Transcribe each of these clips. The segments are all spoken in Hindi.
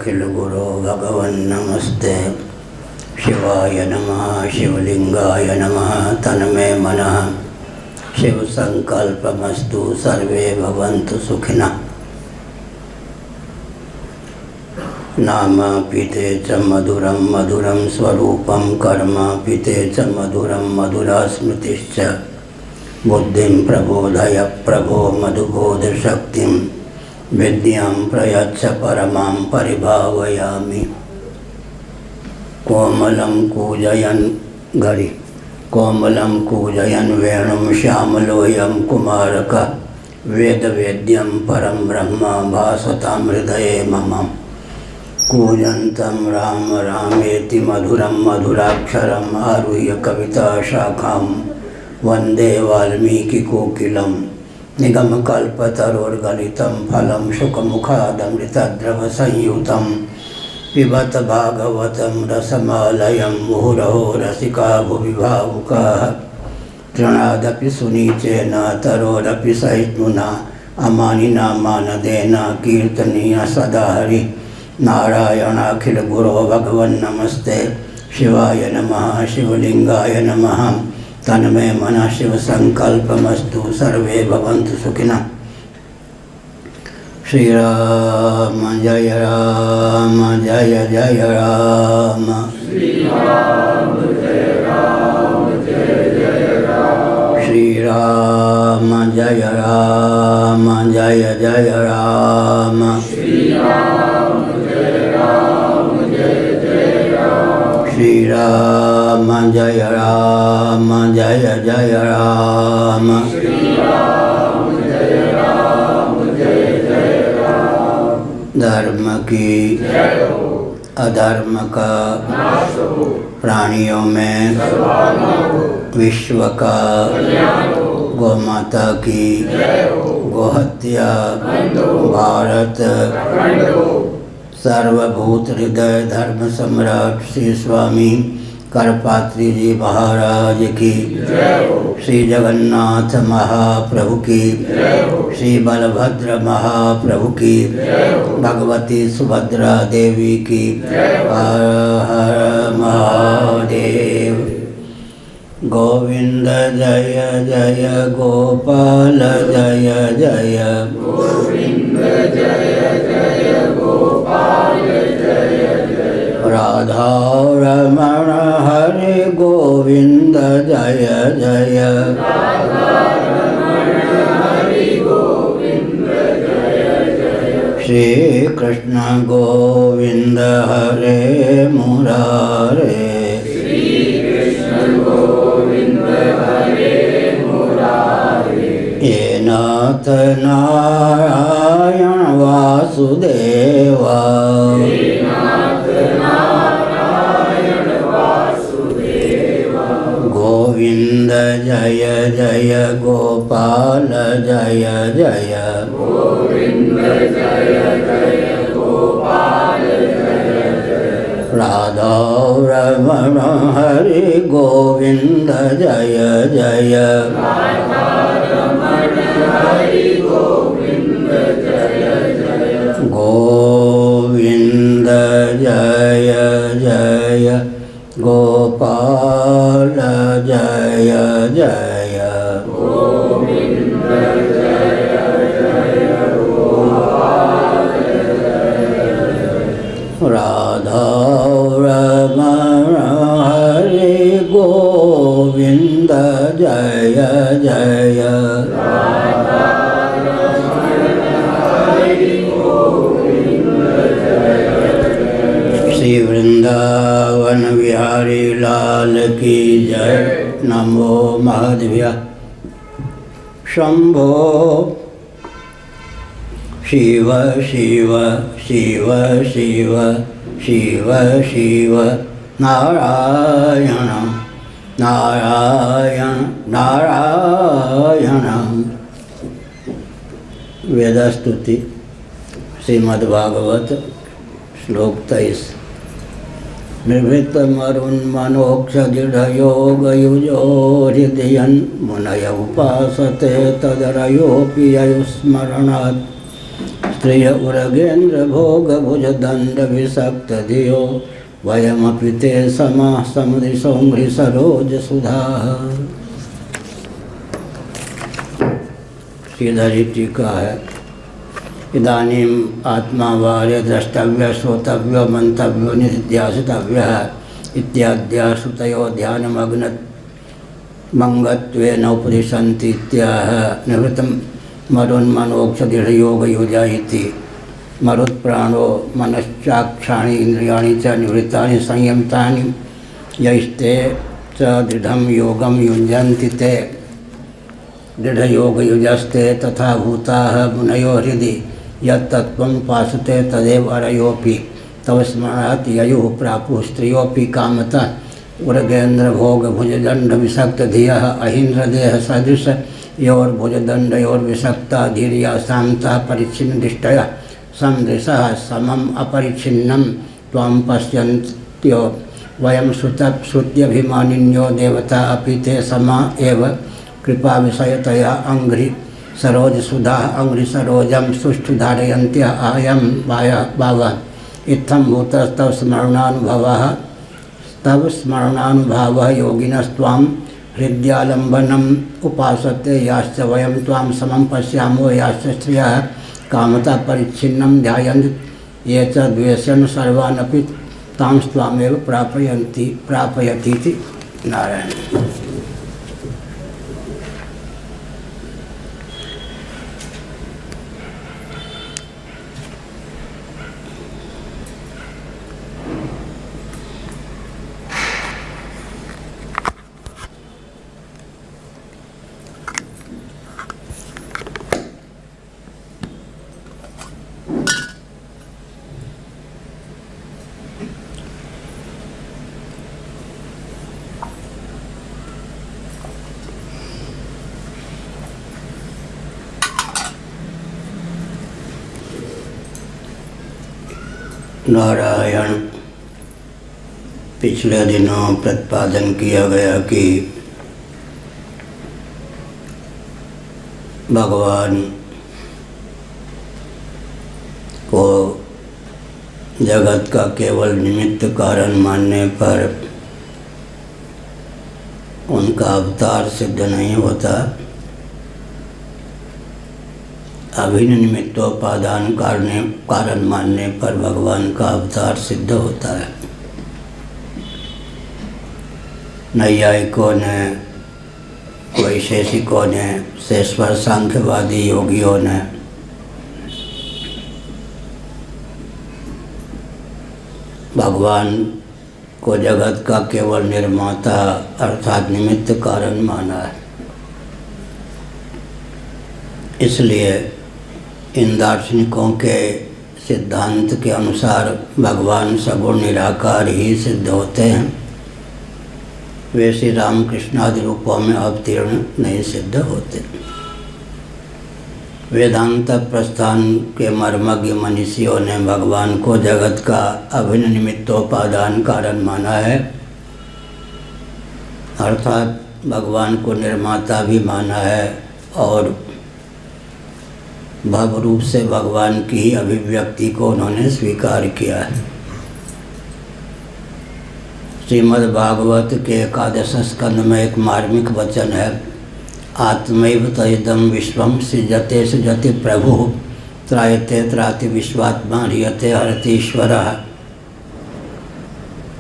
अखिल गुरो भगवन् नमस्ते। शिवाय नमः शिवलिंगाय नमः तन्मे मनः शिव संकल्पमस्तु सर्वे भवन्तु सुखिनः। नाम पीते च मधुरं मधुरं स्वरूपं कर्म पीते च मधुरं मधुरा स्मृतिश्च। बुद्धिं प्रबोधय प्रभो मधुबोधशक्तिं विद्यां प्रयच्छ परमां परिभावयामि। कोमलं कूजयन् घरि कोमलं कूजयन् वेणुं श्यामलोऽयं कुमारकः वेदवेद्यं परं ब्रह्म भासतां हृदये मम। कूजन्तं राम रामेति मधुरं मधुराक्षरम् आरुह्य कविताशाखां वन्दे वाल्मीकिकोकिलं। निगमकल्पतरोर्गलितं फलं शुकमुखादमृतद्रवसंयुतं पिबत भागवतं रसमालयं मुहुरहो रसिका भुवि भावुकाः। तृणादपि सुनीचेन तरोरपि सहिष्णुना अमानिना मानदेन कीर्तनीय सदा हरि। नारायणाखिल गुरो भगवन् नमस्ते। शिवाय नमः शिवलिंगाय नमः तन्मे मनः शिव संकल्पमस्तु सर्वे भवन्तु सुखिनः। श्री राम जय राम जय जय राम। श्री राम जय राम जय जय राम। श्री राम जय राम जय जय राम। श्री राम जय राम जय जय राम। श्री राम जय राम जय जय राम। श्री राम जय राम जय जय राम। धर्म की अधर्म का प्राणियों में विश्व का गौमाता की गोहत्या भारत सर्वभूत हृदय धर्म सम्राट श्री स्वामी करपात्री जी महाराज की, श्री जगन्नाथ महाप्रभु की, श्री बलभद्र महाप्रभु की, भगवती सुभद्रा देवी की। हर हर महादेव। गोविंद जय जय गोपाल जय जय। गोविंद जय जय गोपाल जय जय। राधा रमण हरे गोविंद जय जय। राधा रमण हरे गोविंद जय जय। श्री कृष्ण गोविंद हरे मुरारे। ये नाथ नारायण वासुदेवा। गोविंद जय जय गोपाल जय जय। गोविंद जय जय गोपाल जय जय। राधा रमण हरि गोविंद जय जय। राधा रमण हरि गोविंद जय जय। गोविंद जय जय गोपाल जय जय। गोविंद जय जय गोपाल जय जय। राधा रमण हरि गोविंद जय जय। राधा रमण हरि गोविंद जय जय। श्री वृंदावन बिहारी लाल की जय। नमो महादेव्या। शंभो शिव शिव शिव शिव शिव शिव नारायण नारायण नारायण। वेदस्तुति श्रीमद्भागवत श्लोक 23। निर्भीतमरुन्मनोक्षदृढयोगयुजो हृदयन् मुनय उपासते तदरयोऽपि ययुस्मरणात्। स्त्रिय उरगेन्द्र भोग भुज दंड विषक्त धियो वयमपि ते समाः समृशो मृषरोज सुधा। सीधा जी टीका है। इदानीम आत्मा वार्य द्रष्टव्य श्रोतव्य मंतव्यो निध्यासितव्य इत्याद्या श्रुतयो ध्यानमग्न मंगत्वेन उपदिशन्ति इत्याह। निवृत्तं मरोन्मनोक्षदृढयोगयुजा इति। मरुत्प्राणो मनश्चाक्षाणि इंद्रियाणि च निवृत्तानि संयमितानि यैस्ते च दृढं योगं युञ्जन्ति ते दृढयोगयुजस्ते तथा भूताः मुनयो हृदि यत्तत्त्वं पासते तदेव अरयोऽपि तव स्मरणात् ययुः प्रापुः स्त्रियोऽपि कामतः उरगेन्द्र भोग भुजदंड विषक्त धियः अहीन्द्रदेह सदृश योर्भुजदंडयोर्विषक्ता धीर्या शांता परिच्छिन्न दृष्टयः समदृशः समम् अपरिच्छिन्नं त्वां पश्यन्त्यो वयं श्रुत्यभिमानिन्यो देवता अपि ते समा एव कृपा विषयतया अंघ्रि सरोज सुधा अंघ्रि सरोजं सुष्ठु धारयन्त्य आयं भावः इत्थं भूतस्तव स्मरणानुभवः तव स्मरणानुभावः योगिनस्त्वां हृद्यालम्बनम् उपासते याश्च वयं त्वां समं पश्यामो याश्च स्त्रियः कामता परिच्छिन्नं ध्यायन्ति ये च द्वेषन् सर्वानपि तां त्वामेव प्रापयतीति। नारायण। नारायण। पिछले दिनों प्रतिपादन किया गया कि भगवान को जगत का केवल निमित्त कारण मानने पर उनका अवतार सिद्ध नहीं होता, अभिन्न निमित्तोपादान कारण मानने पर भगवान का अवतार सिद्ध होता है। नैयायिकों ने, वैशेषिकों ने, शेषवर सांख्यवादी योगियों ने भगवान को जगत का केवल निर्माता अर्थात निमित्त कारण माना है। इसलिए इन दार्शनिकों के सिद्धांत के अनुसार भगवान सगुण निराकार ही सिद्ध होते हैं, वे श्री रामकृष्ण आदि रूपों में अवतीर्ण नहीं सिद्ध होते। वेदांत प्रस्थान के मर्मज्ञ मनीषियों ने भगवान को जगत का अभिन्न निमित्तोपादान कारण माना है, अर्थात भगवान को निर्माता भी माना है और भव रूप से भगवान की ही अभिव्यक्ति को उन्होंने स्वीकार किया है। श्रीमद् भागवत के 11 स्कंद में एक मार्मिक वचन है, आत्मैव तदिदं विश्वं सृजते सृजति प्रभुः त्रायते त्राति विश्वात्मा ह्रियते हरति ईश्वरः।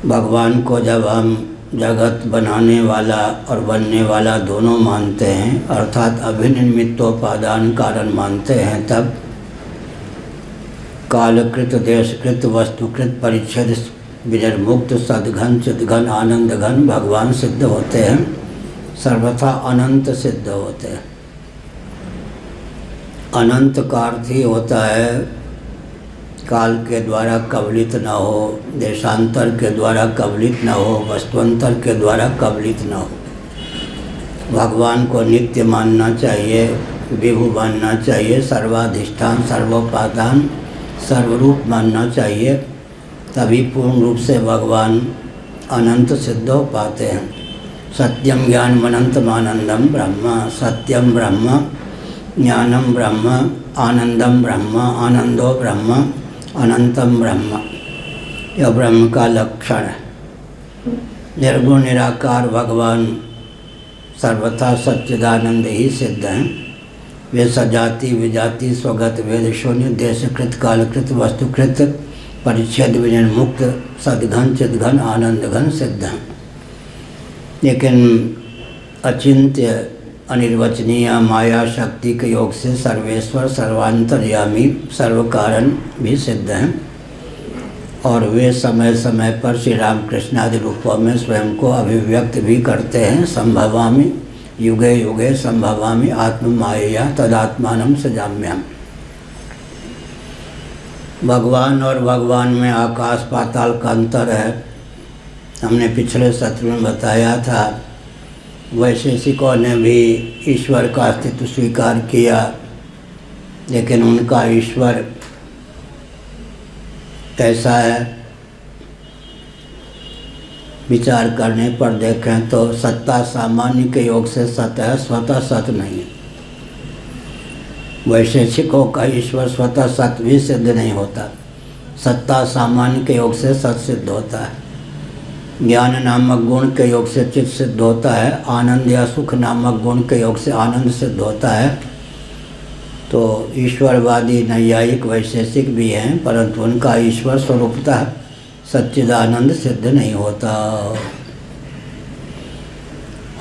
भगवान को जब हम जगत बनाने वाला और बनने वाला दोनों मानते हैं, अर्थात अभिन्न निमित्तोपादान कारण मानते हैं, तब कालकृत देशकृत वस्तुकृत परिच्छेद विनिर्मुक्त सद्घन चिद्घन आनंद घन भगवान सिद्ध होते हैं, सर्वथा अनंत सिद्ध होते हैं। अनंत का अर्थ ही होता है काल के द्वारा कबलित न हो, देशांतर के द्वारा कबलित न हो, वस्तुअंतर के द्वारा कबलित न हो। भगवान को नित्य मानना चाहिए, विभु मानना चाहिए, सर्वाधिष्ठान सर्वोपादान सर्वरूप मानना चाहिए, तभी पूर्ण रूप से भगवान अनंत सिद्ध हो पाते हैं। सत्यम ज्ञानमनंतमानंदम ब्रह्म, सत्यम ब्रह्म ज्ञानम ब्रह्म, आनंदम ब्रह्म, आनंदो ब्रह्म, अनंतम ब्रह्म। यह ब्रह्म का लक्षण है। निर्गुण निराकार भगवान सर्वथा सच्चिदानंद ही सिद्ध हैं। वे सजाति विजाति स्वगत वेद शून्य देशकृत कालकृत वस्तुकृत परिच्छेद विजन मुक्त सद्घन चिद्घन आनंद घन सिद्ध हैं। लेकिन अचिंत्य अनिर्वचनीय माया शक्ति के योग से सर्वेश्वर सर्वांतर्यामी सर्व कारण भी सिद्ध हैं और वे समय समय पर श्री रामकृष्ण आदि रूपों में स्वयं को अभिव्यक्त भी करते हैं। संभवामि युगे युगे संभवामि आत्ममायया तदात्मानं सजाम्यहम्। भगवान और भगवान में आकाश पाताल का अंतर है। हमने पिछले सत्र में बताया था। वैशेषिकों ने भी ईश्वर का अस्तित्व स्वीकार किया, लेकिन उनका ईश्वर कैसा है विचार करने पर देखें तो सत्ता सामान्य के योग से सत है, स्वतः सत नहीं है। वैशेषिकों का ईश्वर स्वतः सत भी सिद्ध नहीं होता। सत्ता सामान्य के योग से सत सिद्ध होता है। ज्ञान नामक गुण के योग से चित्त सिद्ध होता है। आनंद या सुख नामक गुण के योग से आनंद सिद्ध होता है। तो ईश्वरवादी नैयायिक वैशेषिक भी हैं, परंतु उनका ईश्वर स्वरूपतः सच्चिदानंद सिद्ध नहीं होता।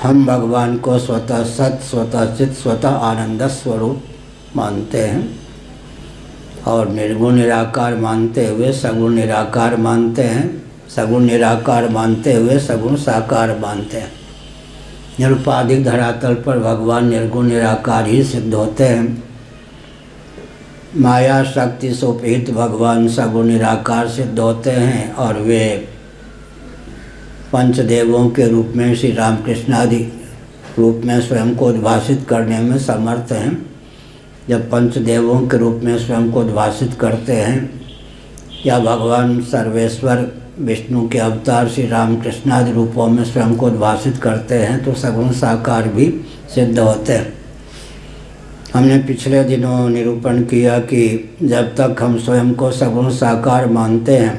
हम भगवान को स्वतः सत, स्वतः चित, स्वतः आनंद स्वरूप मानते हैं और निर्गुण निराकार मानते हुए सगुण निराकार मानते हैं। सगुण निराकार मानते हुए सगुण साकार मानते हैं। निरुपाधिक धरातल पर भगवान निर्गुण निराकार ही सिद्ध होते हैं। माया शक्ति से उपहित भगवान सगुण निराकार सिद्ध होते हैं और वे पंचदेवों के रूप में श्री रामकृष्ण आदि रूप में स्वयं को उद्भाषित करने में समर्थ हैं। जब पंचदेवों के रूप में स्वयं को उद्भाषित करते हैं या भगवान सर्वेश्वर विष्णु के अवतार श्री रामकृष्ण आदि रूपों में स्वयं को उद्भाषित करते हैं तो सगुण साकार भी सिद्ध होते हैं। हमने पिछले दिनों निरूपण किया कि जब तक हम स्वयं को सगुण साकार मानते हैं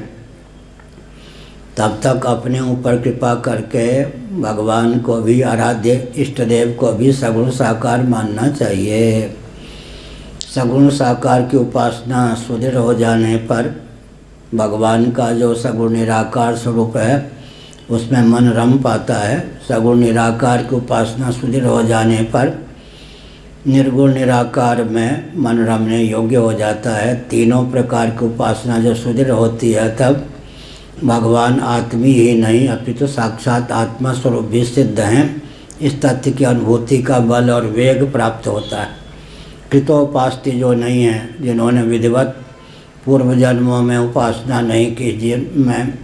तब तक अपने ऊपर कृपा करके भगवान को भी, आराध्य इष्ट देव को भी सगुण साकार मानना चाहिए। सगुण साकार की उपासना सुदृढ़ हो जाने पर भगवान का जो सगुण निराकार स्वरूप है उसमें मन रम पाता है। सगुण निराकार की उपासना सुदृढ़ हो जाने पर निर्गुण निराकार में मन रमने योग्य हो जाता है। तीनों प्रकार की उपासना जब सुदृढ़ होती है तब भगवान आत्मी ही नहीं अपितु साक्षात आत्मा स्वरूप भी सिद्ध हैं। इस तथ्य की अनुभूति का बल और वेग प्राप्त होता है। कृतोपास्ति जो नहीं है, जिन्होंने विधिवत पूर्व जन्मों में उपासना नहीं की,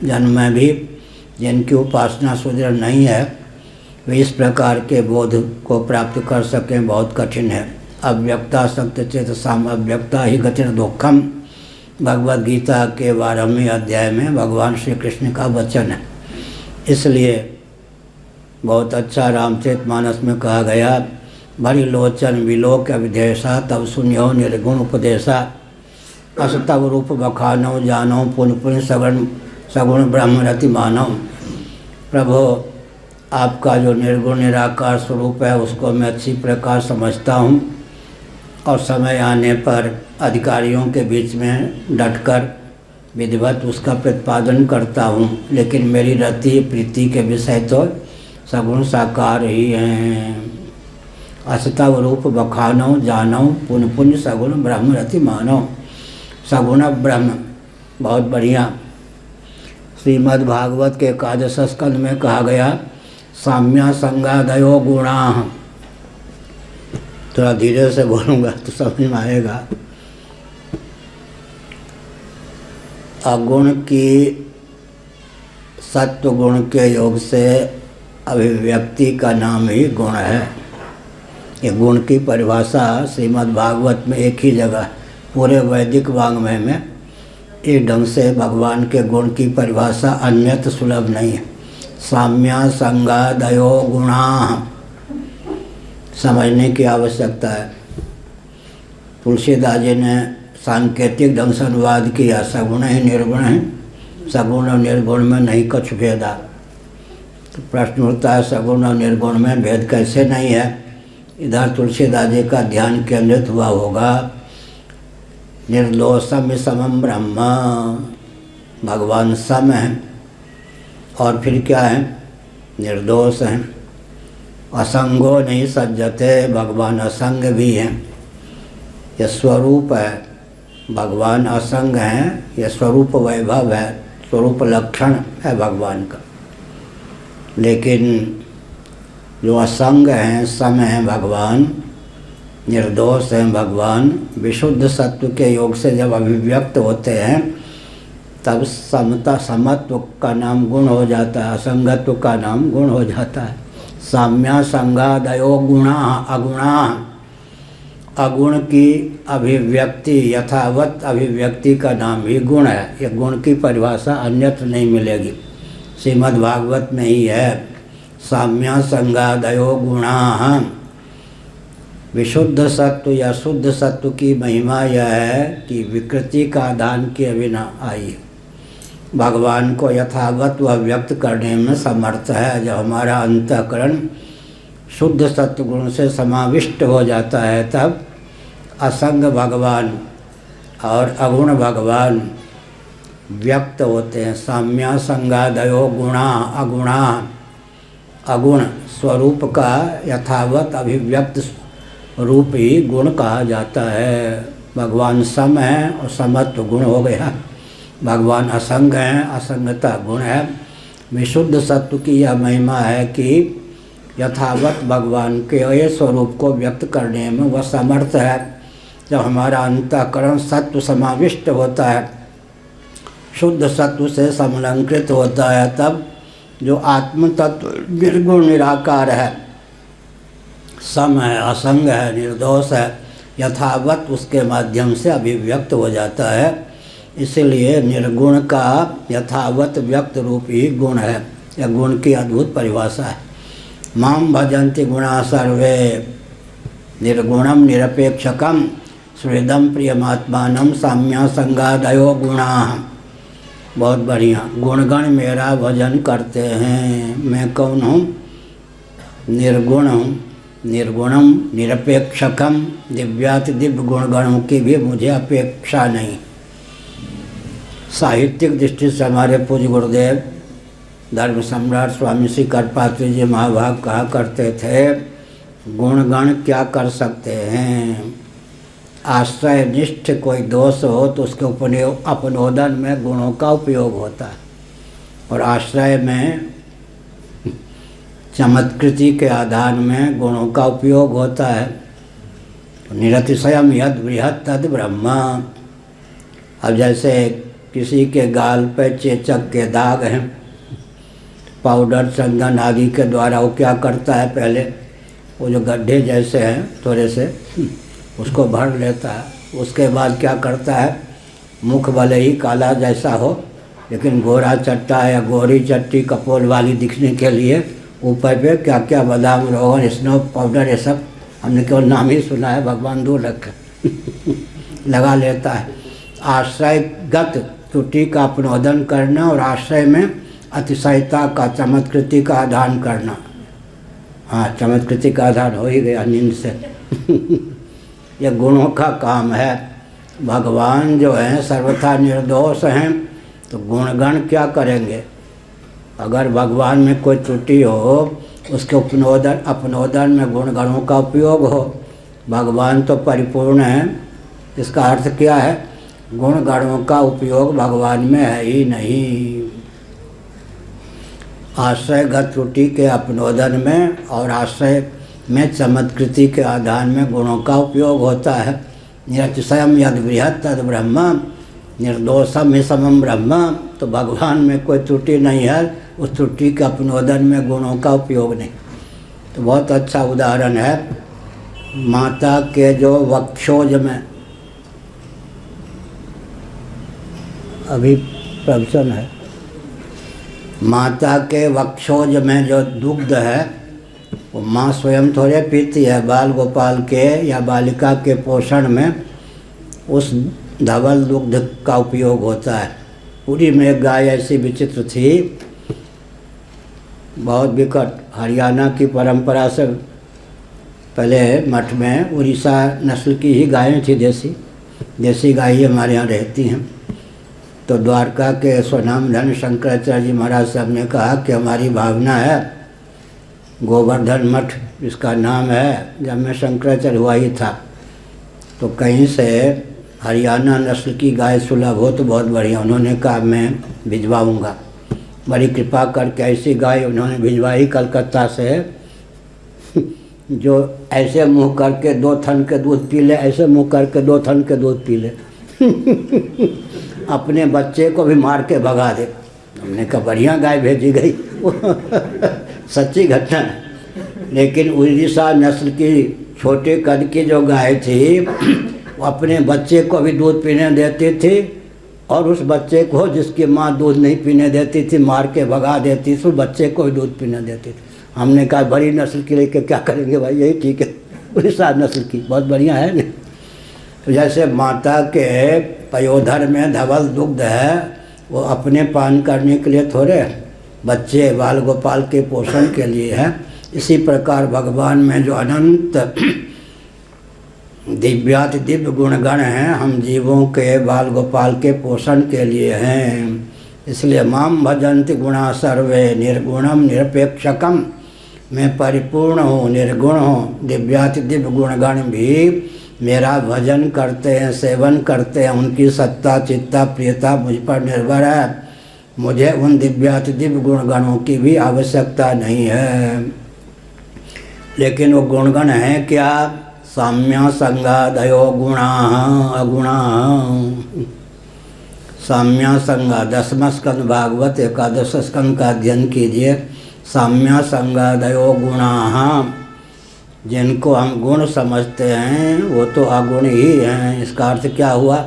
जन्म में भी जिनकी उपासना सुदृढ़ नहीं है, वे इस प्रकार के बोध को प्राप्त कर सकें बहुत कठिन है। अव्यक्ता सत्य चेत साम अव्यक्ता ही गतिर दुखम, भगवद गीता के 12वें अध्याय में भगवान श्री कृष्ण का वचन है। इसलिए बहुत अच्छा रामचरितमानस में कहा गया, भरी लोचन विलोक अविधेशा तब सुन्यो निर्गुण उपदेशा, अस तब रूप बखानो जानो पुन पुन सगुण ब्रह्मरति मानो। प्रभु, आपका जो निर्गुण निराकार स्वरूप है उसको मैं अच्छी प्रकार समझता हूँ और समय आने पर अधिकारियों के बीच में डटकर विधिवत उसका प्रतिपादन करता हूँ। लेकिन मेरी रति प्रीति के विषय तो सगुण साकार ही हैं। असतव रूप बखानो जानो पुन पुन सगुण ब्रह्म रति मानो। सगुण ब्रह्म बहुत बढ़िया श्रीमद् भागवत के 11 स्कंद में कहा गया, साम्या संगादयो गुणा। थोड़ा धीरे से बोलूँगा तो समझ में आएगा। अगुण की सत्व गुण के योग से अभिव्यक्ति का नाम ही गुण है। ये गुण की परिभाषा श्रीमद् भागवत में एक ही जगह, पूरे वैदिक वाङ्मय में एक ढंग से भगवान के गुण की परिभाषा अन्यत्र सुलभ नहीं है। साम्या संगादयो गुणा समझने की आवश्यकता है। तुलसीदास जी ने सांकेतिक ढंग से अनुवाद किया, सगुण ही निर्गुण है, सगुण और निर्गुण में नहीं कुछ भेदा। तो प्रश्न उठता है सगुण और निर्गुण में भेद कैसे नहीं है। इधर तुलसीदास जी का ध्यान केंद्रित हुआ होगा। निर्दोषम समम ब्रह्म, भगवान सम है और फिर क्या है, निर्दोष है। असंगो नहीं सज्जते, भगवान असंग भी हैं। यह स्वरूप है, भगवान असंग हैं, यह स्वरूप वैभव है, स्वरूप लक्षण है भगवान का। लेकिन जो असंग हैं, सम हैं भगवान, निर्दोष हैं भगवान, विशुद्ध सत्व के योग से जब अभिव्यक्त होते हैं तब समता समत्व का नाम गुण हो जाता है, असंगत्व का नाम गुण हो जाता है। साम्या संगादयो गुणा अगुणा, अगुण की अभिव्यक्ति, यथावत अभिव्यक्ति का नाम ही गुण है। यह गुण की परिभाषा अन्यत्र नहीं मिलेगी, श्रीमद् भागवत में ही है। साम्या संगादयो गुणा, विशुद्ध सत्व या शुद्ध सत्व की महिमा यह है कि विकृति का दान किए बिना आई, भगवान को यथावत वह व्यक्त करने में समर्थ है। जब हमारा अंतःकरण शुद्ध सत्व गुण से समाविष्ट हो जाता है तब असंग भगवान और अगुण भगवान व्यक्त होते हैं। साम्या संगादयो गुणा अगुणा, अगुण स्वरूप का यथावत अभिव्यक्त रूप ही गुण कहा जाता है। भगवान सम है और समत्व गुण हो गया, भगवान असंग हैं, असंगता गुण है। विशुद्ध सत्व की यह महिमा है कि यथावत भगवान के ये स्वरूप को व्यक्त करने में वह समर्थ है। जब हमारा अंतःकरण सत्व समाविष्ट होता है, शुद्ध सत्व से समलंकृत होता है, तब जो आत्म तत्व निर्गुण निराकार है, सम है, असंग है, निर्दोष है, यथावत उसके माध्यम से अभिव्यक्त हो जाता है। इसलिए निर्गुण का यथावत व्यक्त रूप ही गुण है। यह गुण की अद्भुत परिभाषा है। माम भजन्ति गुणा सर्वे निर्गुणम निरपेक्षकम सुहृदम प्रियमात्मानम साम्या संगादयो गुणा। बहुत बढ़िया, गुणगण मेरा भजन करते हैं। मैं कौन हूँ? निर्गुण हूँ, निर्गुणम निरपेक्षकम, दिव्याति दिव्य गुणगणों की भी मुझे अपेक्षा नहीं। साहित्यिक दृष्टि से हमारे पूज्य गुरुदेव धर्म सम्राट स्वामी श्री कृपात्री जी महाभाग कहा करते थे, गुणगण क्या कर सकते हैं। आश्रय निष्ठ कोई दोष हो तो उसके अपनोदन में गुणों का उपयोग होता है, और आश्रय में चमत्कृति के आधार में गुणों का उपयोग होता है। निरतिशयम यद बृहत् तद ब्रह्म। अब जैसे किसी के गाल पे चेचक के दाग हैं, पाउडर चंदन आदि के द्वारा वो क्या करता है, पहले वो जो गड्ढे जैसे हैं थोड़े से उसको भर लेता है। उसके बाद क्या करता है, मुख भले ही काला जैसा हो लेकिन गोरा चट्टा या गोरी चट्टी कपोल वाली दिखने के लिए ऊपर पे क्या क्या बादाम रोगन स्नो पाउडर ये सब हमने केवल नाम ही सुना है, भगवान दूर रखे लगा लेता है। आश्रयगत त्रुटि का अपनोदन करना और आश्रय में अतिशयता का चमत्कृति का आधान करना। हाँ, चमत्कृति का आधान हो ही गया नींद से यह गुणों का काम है। भगवान जो हैं सर्वथा निर्दोष हैं, तो गुणगण क्या करेंगे। अगर भगवान में कोई त्रुटि हो, उसके अपनोदन में गुणगणों का उपयोग हो। भगवान तो परिपूर्ण है, इसका अर्थ क्या है, गुणगणों का उपयोग भगवान में है ही नहीं। आश्रयगत त्रुटि के अपनोदन में और आश्रय में चमत्कृति के आधान में गुणों का उपयोग होता है। निरतिशयम यद बृहत् तद ब्रह्म निर्दोषम ही समम ब्रह्म। तो भगवान में कोई त्रुटि नहीं है, उस त्रुटि के अपनोदन में गुणों का उपयोग नहीं। तो बहुत अच्छा उदाहरण है, माता के जो वक्षोज में अभी प्रवचन है, माता के वक्षोज में जो दुग्ध है वो माँ स्वयं थोड़े पीती है। बाल गोपाल के या बालिका के पोषण में उस धवल दुग्ध का उपयोग होता है। पुरी में एक गाय ऐसी विचित्र थी, बहुत विकट, हरियाणा की परंपरा से पहले मठ में उड़ीसा नस्ल की ही गायें थी, देसी गाय ही हमारे यहाँ रहती हैं। तो द्वारका के स्वनाम धन शंकराचार्य जी महाराज साहब ने कहा कि हमारी भावना है, गोवर्धन मठ इसका नाम है, जब मैं शंकराचार्य हुआ ही था, तो कहीं से हरियाणा नस्ल की गाय सुलभ हो तो बहुत बढ़िया। उन्होंने कहा मैं भिजवाऊँगा, बड़ी कृपा करके ऐसी गाय उन्होंने भिजवाई कलकत्ता से जो ऐसे मुँह करके 2 थन के दूध पी ले, ऐसे मुँह करके 2 थन के दूध पी ले अपने बच्चे को भी मार के भगा दे। हमने कहा बढ़िया गाय भेजी गई सच्ची घटना है। लेकिन उड़ीसा नस्ल की छोटे कद की जो गाय थी वो अपने बच्चे को भी दूध पीने देती थी, और उस बच्चे को जिसकी माँ दूध नहीं पीने देती थी मार के भगा देती थी, उस बच्चे को भी दूध पीने देती थी। हमने कहा बड़ी नस्ल की लेके क्या करेंगे भाई, यही ठीक है, उड़ीसा नस्ल की बहुत बढ़िया है ना। तो जैसे माता के पयोधर में धवल दुग्ध है, वो अपने पान करने के लिए थोड़े, बच्चे बाल गोपाल के पोषण के लिए है। इसी प्रकार भगवान में जो अनंत दिव्याति दिव्य गुणगण हैं, हम जीवों के बाल गोपाल के पोषण के लिए हैं। इसलिए माम भजन्ति गुणा सर्वे निर्गुणम निरपेक्षकम, मैं परिपूर्ण हूँ, निर्गुण हूँ, दिव्याति दिव्य गुणगण भी मेरा भजन करते हैं, सेवन करते हैं, उनकी सत्ता चित्ता प्रियता मुझ पर निर्भर है। मुझे उन दिव्याति दिव्य गुणगणों की भी आवश्यकता नहीं है। लेकिन वो गुणगण हैं क्या? साम्या संगादयो गुणा अगुणा। साम्या संगा 10वां स्कंद भागवत 11 स्कंद का अध्ययन कीजिए। साम्या संगादयो गुणा, जिनको हम गुण समझते हैं वो तो अगुण ही हैं। इसका अर्थ क्या हुआ?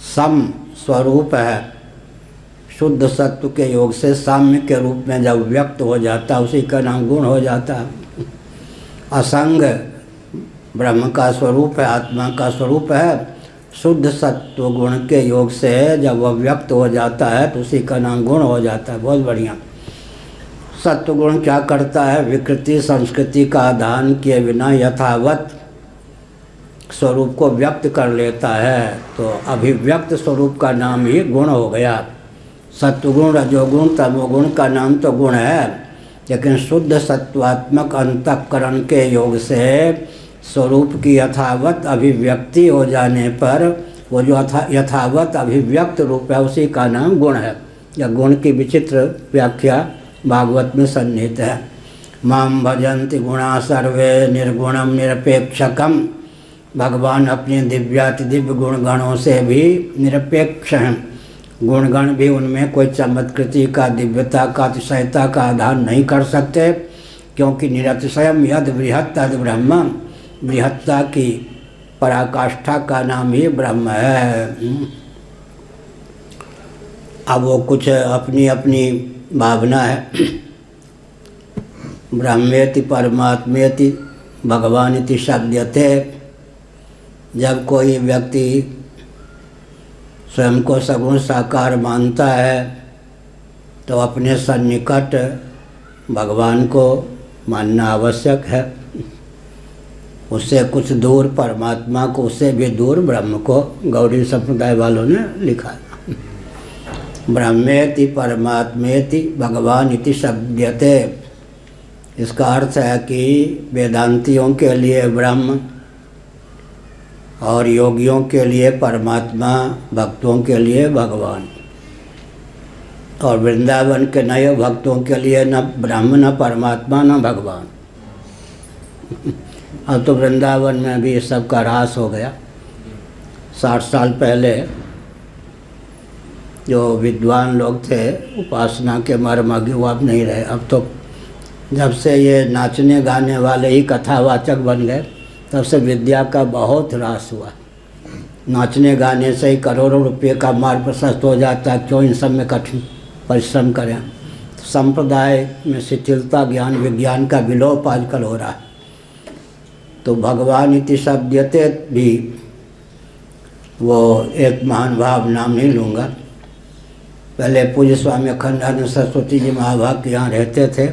सम स्वरूप है, शुद्ध सत्व के योग से साम्य के रूप में जब व्यक्त हो जाता है उसी का नाम गुण हो जाता है। असंग ब्रह्म का स्वरूप है, आत्मा का स्वरूप है, शुद्ध सत्व गुण के योग से जब वह व्यक्त हो जाता है तो उसी का नाम गुण हो जाता है। बहुत बढ़िया। सत्वगुण क्या करता है? विकृति संस्कृति का आधान किए बिना यथावत स्वरूप को व्यक्त कर लेता है, तो अभिव्यक्त स्वरूप का नाम ही गुण हो गया। सत्वगुण रजोगुण तमोगुण का नाम तो गुण है, लेकिन शुद्ध सत्वात्मक अंतःकरण के योग से स्वरूप की यथावत अभिव्यक्ति हो जाने पर वो जो यथावत अभिव्यक्त रूप है उसी का नाम गुण है। यह गुण की विचित्र व्याख्या भागवत में सन्निहित है। माम भजन्ति गुणा सर्वे निर्गुणम निरपेक्षकम। भगवान अपने दिव्याति दिव्य गुणगणों से भी निरपेक्ष हैं। गुणगण भी उनमें कोई चमत्कृति का, दिव्यता का, अतिशयता का आधान नहीं कर सकते, क्योंकि निरतिशयम यद बृहत् तद ब्रह्म। बृहत्ता की पराकाष्ठा का नाम ही ब्रह्म है। अब वो कुछ अपनी अपनी भावना है। ब्रह्मेति परमात्मेति भगवानिति शब्दते। जब कोई व्यक्ति स्वयं को सगुण साकार मानता है तो अपने सन्निकट भगवान को मानना आवश्यक है। उससे कुछ दूर परमात्मा को, उससे भी दूर ब्रह्म को गौड़ी संप्रदाय वालों ने लिखा। ब्रह्मेति परमात्मेति भगवान इति शब्दते। इसका अर्थ है कि वेदांतियों के लिए ब्रह्म और योगियों के लिए परमात्मा, भक्तों के लिए भगवान, और वृंदावन के नए भक्तों के लिए न ब्रह्म न परमात्मा न भगवान। अब तो वृंदावन में भी इस सब का ह्रास हो गया। 60 साल पहले जो विद्वान लोग थे उपासना के मर्मज्ञ, वो अब नहीं रहे। अब तो जब से ये नाचने गाने वाले ही कथावाचक बन गए तब से विद्या का बहुत ह्रास हुआ। नाचने गाने से ही करोड़ों रुपये का मार्ग प्रशस्त हो जाता है, क्यों इन सब में कठिन परिश्रम करें। तो संप्रदाय में शिथिलता, ज्ञान विज्ञान का विलोप आजकल हो रहा है। तो भगवान इति शब्दते भी वो एक महान भाव, नाम नहीं लूँगा, पहले पूज्य स्वामी अखंडानंद सरस्वती जी महाभाग के यहाँ रहते थे,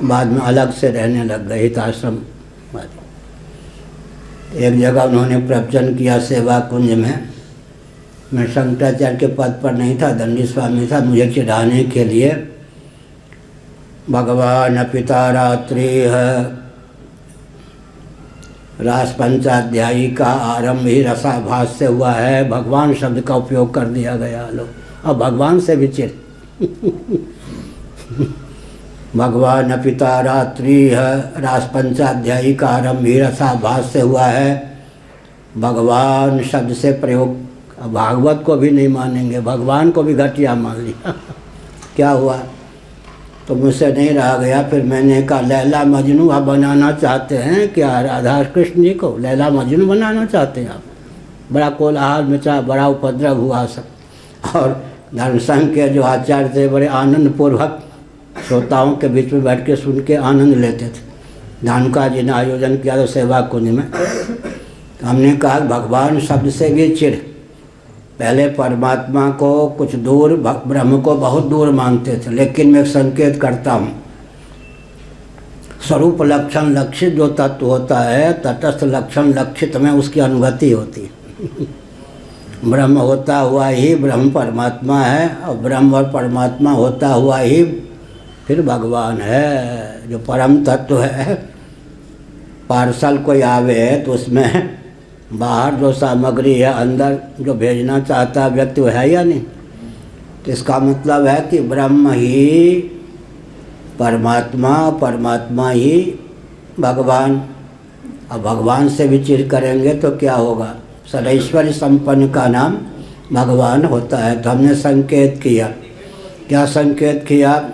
बाद में अलग से रहने लग गए हिताश्रम। एक जगह उन्होंने प्रवचन किया सेवा कुंज में, मैं शंकराचार्य के पद पर नहीं था, दंडी स्वामी था, मुझे चिढ़ाने के लिए भगवान पिता रात्रि है, रास पंचाध्यायी का आरंभ ही रसाभास से हुआ है, भगवान शब्द का उपयोग कर दिया गया। लो अब भगवान से भी चिर भगवान पिता रात्रि है, रास पंचाध्यायी का आरंभ ही रसाभास से हुआ है, भगवान शब्द से प्रयोग। भागवत को भी नहीं मानेंगे, भगवान को भी घटिया मान लिया। क्या हुआ, तो मुझसे नहीं रहा गया। फिर मैंने कहा लैला मजनू आप बनाना चाहते हैं क्या? राधा कृष्ण जी को लैला मजनू बनाना चाहते हैं आप? बड़ा कोलाहल मचा, बड़ा उपद्रव हुआ सब। और धर्मसंघ के जो आचार्य थे बड़े आनंद पूर्वक श्रोताओं के बीच में बैठ के सुन के आनंद लेते थे। धानुका जी ने आयोजन किया तो सेवा कुंज में, तो हमने कहा भगवान शब्द से भी चिढ़। पहले परमात्मा को कुछ दूर, ब्रह्म को बहुत दूर मानते थे, लेकिन मैं संकेत करता हूँ, स्वरूप लक्षण लक्षित जो तत्व होता है, तटस्थ लक्षण लक्षित में उसकी अनुभूति होती है। ब्रह्म होता हुआ ही ब्रह्म परमात्मा है, और ब्रह्म और परमात्मा होता हुआ ही फिर भगवान है, जो परम तत्व है। पार्सल कोई आवे तो उसमें बाहर जो सामग्री है, अंदर जो भेजना चाहता है व्यक्ति, वो है या नहीं? तो इसका मतलब है कि ब्रह्म ही परमात्मा, परमात्मा ही भगवान। अब भगवान से भी चिर करेंगे तो क्या होगा? सर्वैश्वर्य संपन्न का नाम भगवान होता है। तो हमने संकेत किया, क्या संकेत किया?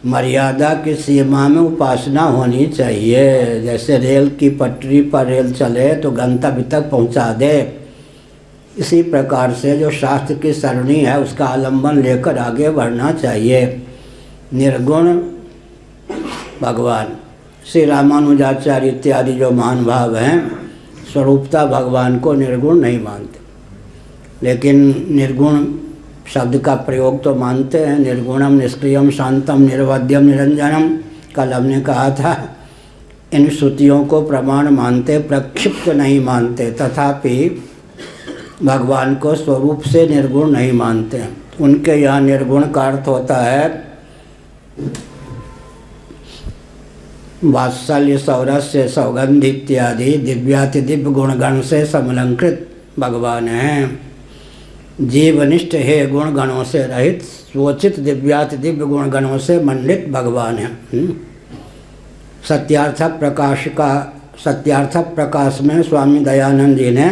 मर्यादा की सीमा में उपासना होनी चाहिए। जैसे रेल की पटरी पर रेल चले तो गंतव्य तक पहुंचा दे, इसी प्रकार से जो शास्त्र की सरणी है उसका आलंबन लेकर आगे बढ़ना चाहिए। निर्गुण भगवान, श्री रामानुजाचार्य इत्यादि जो महान भाव हैं, स्वरूपता भगवान को निर्गुण नहीं मानते, लेकिन निर्गुण शब्द का प्रयोग तो मानते हैं। निर्गुणम निष्क्रियम शांतम निर्वध्यम निरंजनम, कल हमने कहा था, इन श्रुतियों को प्रमाण मानते, प्रक्षिप्त नहीं मानते, तथापि भगवान को स्वरूप से निर्गुण नहीं मानते। उनके यहाँ निर्गुण का अर्थ होता है वात्सल्य, सौरस्य, सौगंध इत्यादि दिव्याति दिव्य गुणगण से समलंकृत भगवान हैं। जीवनिष्ठ है, गुण गणों से रहित, स्वोचित दिव्याति दिव्य गुण गणों से मंडित भगवान है। सत्यार्थक प्रकाश में स्वामी दयानंद जी ने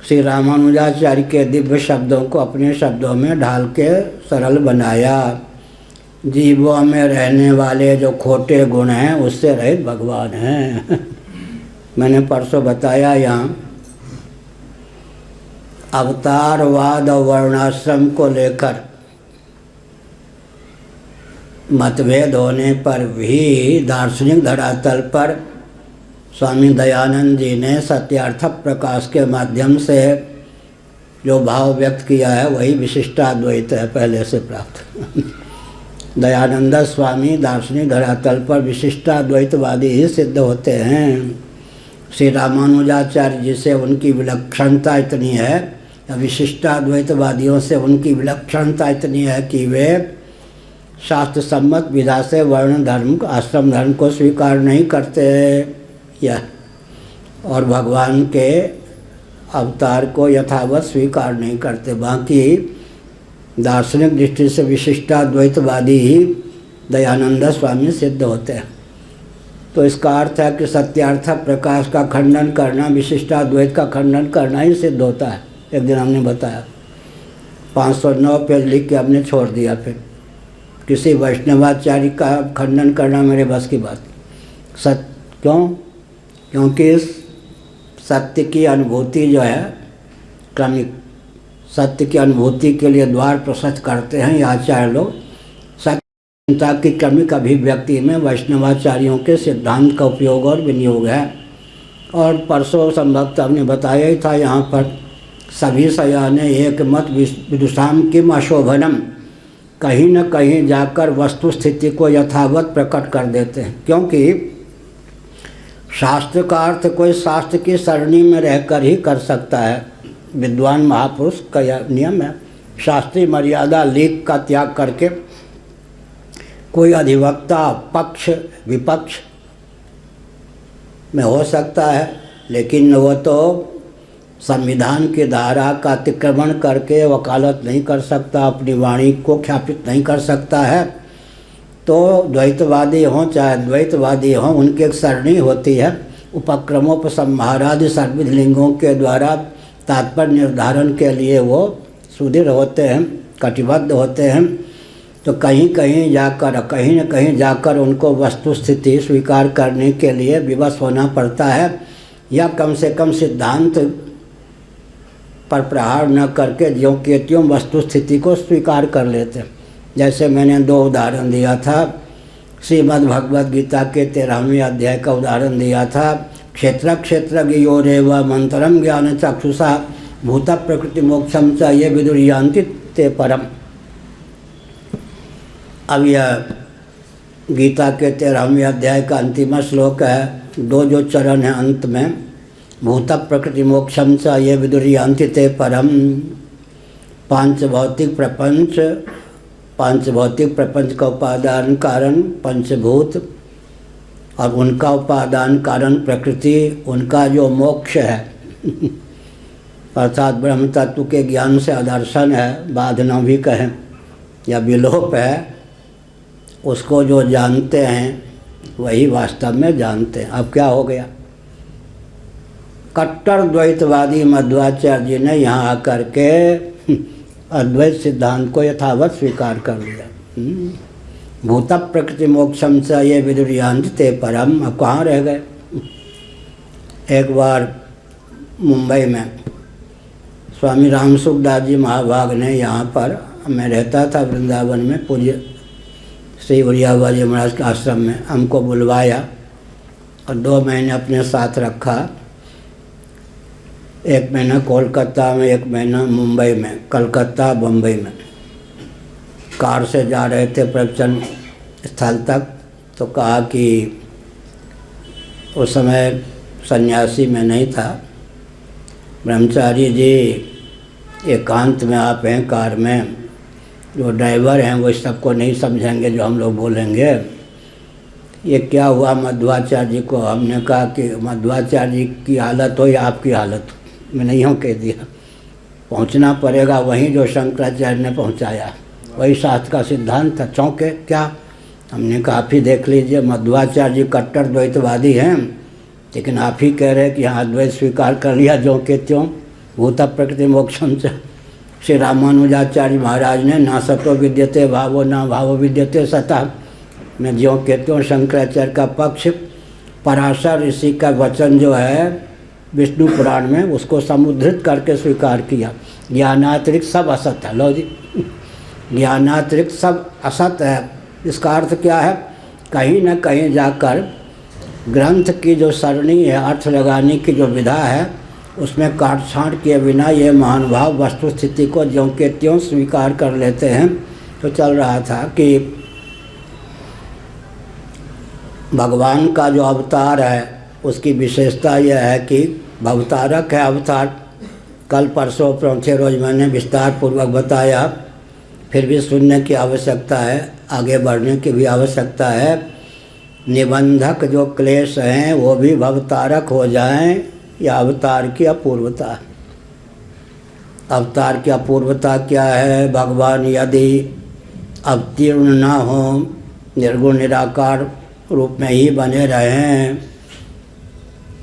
श्री रामानुजाचार्य के दिव्य शब्दों को अपने शब्दों में ढाल के सरल बनाया। जीवों में रहने वाले जो खोटे गुण हैं उससे रहित भगवान हैं। मैंने परसों बताया, यहाँ अवतारवाद और वर्णाश्रम को लेकर मतभेद होने पर भी दार्शनिक धरातल पर स्वामी दयानंद जी ने सत्यार्थक प्रकाश के माध्यम से जो भाव व्यक्त किया है वही विशिष्टाद्वैत है, पहले से प्राप्त। दयानंद स्वामी दार्शनिक धरातल पर विशिष्टाद्वैतवादी ही सिद्ध होते हैं। श्री रामानुजाचार्य जी से उनकी विलक्षणता इतनी है, विशिष्टाद्वैतवादियों से उनकी विलक्षणता इतनी है कि वे शास्त्र सम्मत विधा से वर्ण धर्म, आश्रम धर्म को स्वीकार नहीं करते या और भगवान के अवतार को यथावत स्वीकार नहीं करते। बाकी दार्शनिक दृष्टि से विशिष्टाद्वैतवादी ही दयानंद स्वामी सिद्ध होते हैं। तो इसका अर्थ है कि सत्यार्थक प्रकाश का खंडन करना, विशिष्टाद्वैत का खंडन करना ही सिद्ध होता है। एक दिन हमने बताया, 509 पेज लिख के हमने छोड़ दिया। फिर किसी वैष्णवाचार्य का खंडन करना मेरे बस की बात। क्यों? क्योंकि सत्य की अनुभूति जो है क्रमिक, सत्य की अनुभूति के लिए द्वार प्रशस्त करते हैं ये आचार्य लोग। चिंता की क्रमिक अभिव्यक्ति में वैष्णवाचार्यों के सिद्धांत का उपयोग और विनियोग है। और परसों संभवतः हमने बताया ही था यहाँ पर, सभी सयाने एक मत विदुषाम किम अशोभनम, कहीं न कहीं जाकर वस्तु स्थिति को यथावत प्रकट कर देते हैं। क्योंकि शास्त्र का अर्थ कोई शास्त्र की सरणी में रहकर ही कर सकता है। विद्वान महापुरुष का यह नियम है, शास्त्रीय मर्यादा लीक का त्याग करके कोई अधिवक्ता पक्ष विपक्ष में हो सकता है, लेकिन वो तो संविधान की धारा का अतिक्रमण करके वकालत नहीं कर सकता, अपनी वाणी को ख्यापित नहीं कर सकता है। तो द्वैतवादी हों चाहे द्वैतवादी हों, उनकी एक सरणी होती है, उपक्रमोपसंहारादि सर्वविध लिंगों के द्वारा तात्पर्य निर्धारण के लिए वो सुदृढ़ होते हैं, कटिबद्ध होते हैं। तो कहीं न कहीं जाकर उनको वस्तु स्थिति स्वीकार करने के लिए विवश होना पड़ता है, या कम से कम सिद्धांत पर प्रहार न करके ज्यों के त्यों वस्तु स्थिति को स्वीकार कर लेते हैं। जैसे मैंने 2 उदाहरण दिया था, श्रीमद् भगवद गीता के 13वें अध्याय का उदाहरण दिया था, क्षेत्रज्ञयोरेव मंत्रम ज्ञान चक्षुषा भूत प्रकृति मोक्षम च ये विदुर्यान्ति ते परम। अब यह गीता के 13वें अध्याय का अंतिम श्लोक है। 2 जो चरण हैं अंत में, भूत प्रकृति मोक्षम च ये विदुर्यान्ति ते परम। पांच भौतिक प्रपंच का उपादान कारण पंचभूत और उनका उपादान कारण प्रकृति, उनका जो मोक्ष है अर्थात ब्रह्म तत्व के ज्ञान से आदर्शन है, बाधना भी कहें या विलोप है, उसको जो जानते हैं वही वास्तव में जानते हैं। अब क्या हो गया, कट्टर द्वैतवादी मध्वाचार्य जी ने यहाँ आकर के अद्वैत सिद्धांत को यथावत स्वीकार कर लिया। भूत प्रकृति मोक्षम च ये विदुर्यान्ति ते परम। अब कहाँ रह गए। एक बार मुंबई में स्वामी रामसुखदास जी महाभाग ने यहाँ पर, मैं रहता था वृंदावन में, पूज्य श्री उड़ियाबाजी महाराज के आश्रम में, हमको बुलवाया और 2 महीने अपने साथ रखा। 1 महीना कोलकाता में, 1 महीना मुंबई में, कलकत्ता बम्बई में। कार से जा रहे थे प्रवचन स्थल तक, तो कहा कि उस समय सन्यासी में नहीं था, ब्रह्मचारी जी एकांत में आप हैं कार में, जो ड्राइवर हैं वो सबको नहीं समझेंगे जो हम लोग बोलेंगे। ये क्या हुआ मध्वाचार्य जी को। हमने कहा कि मध्वाचार्य जी की हालत हो या आपकी हालत हो, मैं नहीं हूँ कह दिया, पहुँचना पड़ेगा वहीं जो शंकराचार्य ने पहुँचाया, वही शास्त्र का सिद्धांत था। चौंके क्या। हमने कहा आप ही देख लीजिए, मध्वाचार्य जी कट्टर द्वैतवादी हैं, लेकिन आप ही कह रहे हैं कि यहाँ अद्वैत स्वीकार कर लिया जो के त्यों, भूत प्रकृति मोक्षम च। श्री रामानुजाचार्य महाराज ने ना सतो विद्यते भावो ना भावो विद्यते सतः में ज्यों के त्यों शंकराचार्य का पक्ष, पराशर ऋषि का वचन जो है विष्णु पुराण में, उसको समुद्धृत करके स्वीकार किया। ज्ञानातिरिक्त सब असत है। लो जी, ज्ञानातिरिक्त सब असत है। इसका अर्थ क्या है, कहीं न कहीं जाकर ग्रंथ की जो सरणी है, अर्थ लगाने की जो विधा है, उसमें काट छाँट किए बिना ये महानुभाव वस्तु स्थिति को ज्यों के त्यों स्वीकार कर लेते हैं। तो चल रहा था कि भगवान का जो अवतार है उसकी विशेषता यह है कि भवतारक है अवतार। कल परसों चौथे रोज मैंने विस्तार पूर्वक बताया, फिर भी सुनने की आवश्यकता है, आगे बढ़ने की भी आवश्यकता है। निबंधक जो क्लेश हैं वो भी भवतारक हो जाएं, या अवतार की अपूर्वता। अवतार की अपूर्वता क्या है, भगवान यदि अवतीर्ण ना हो, निर्गुण निराकार रूप में ही बने रहें,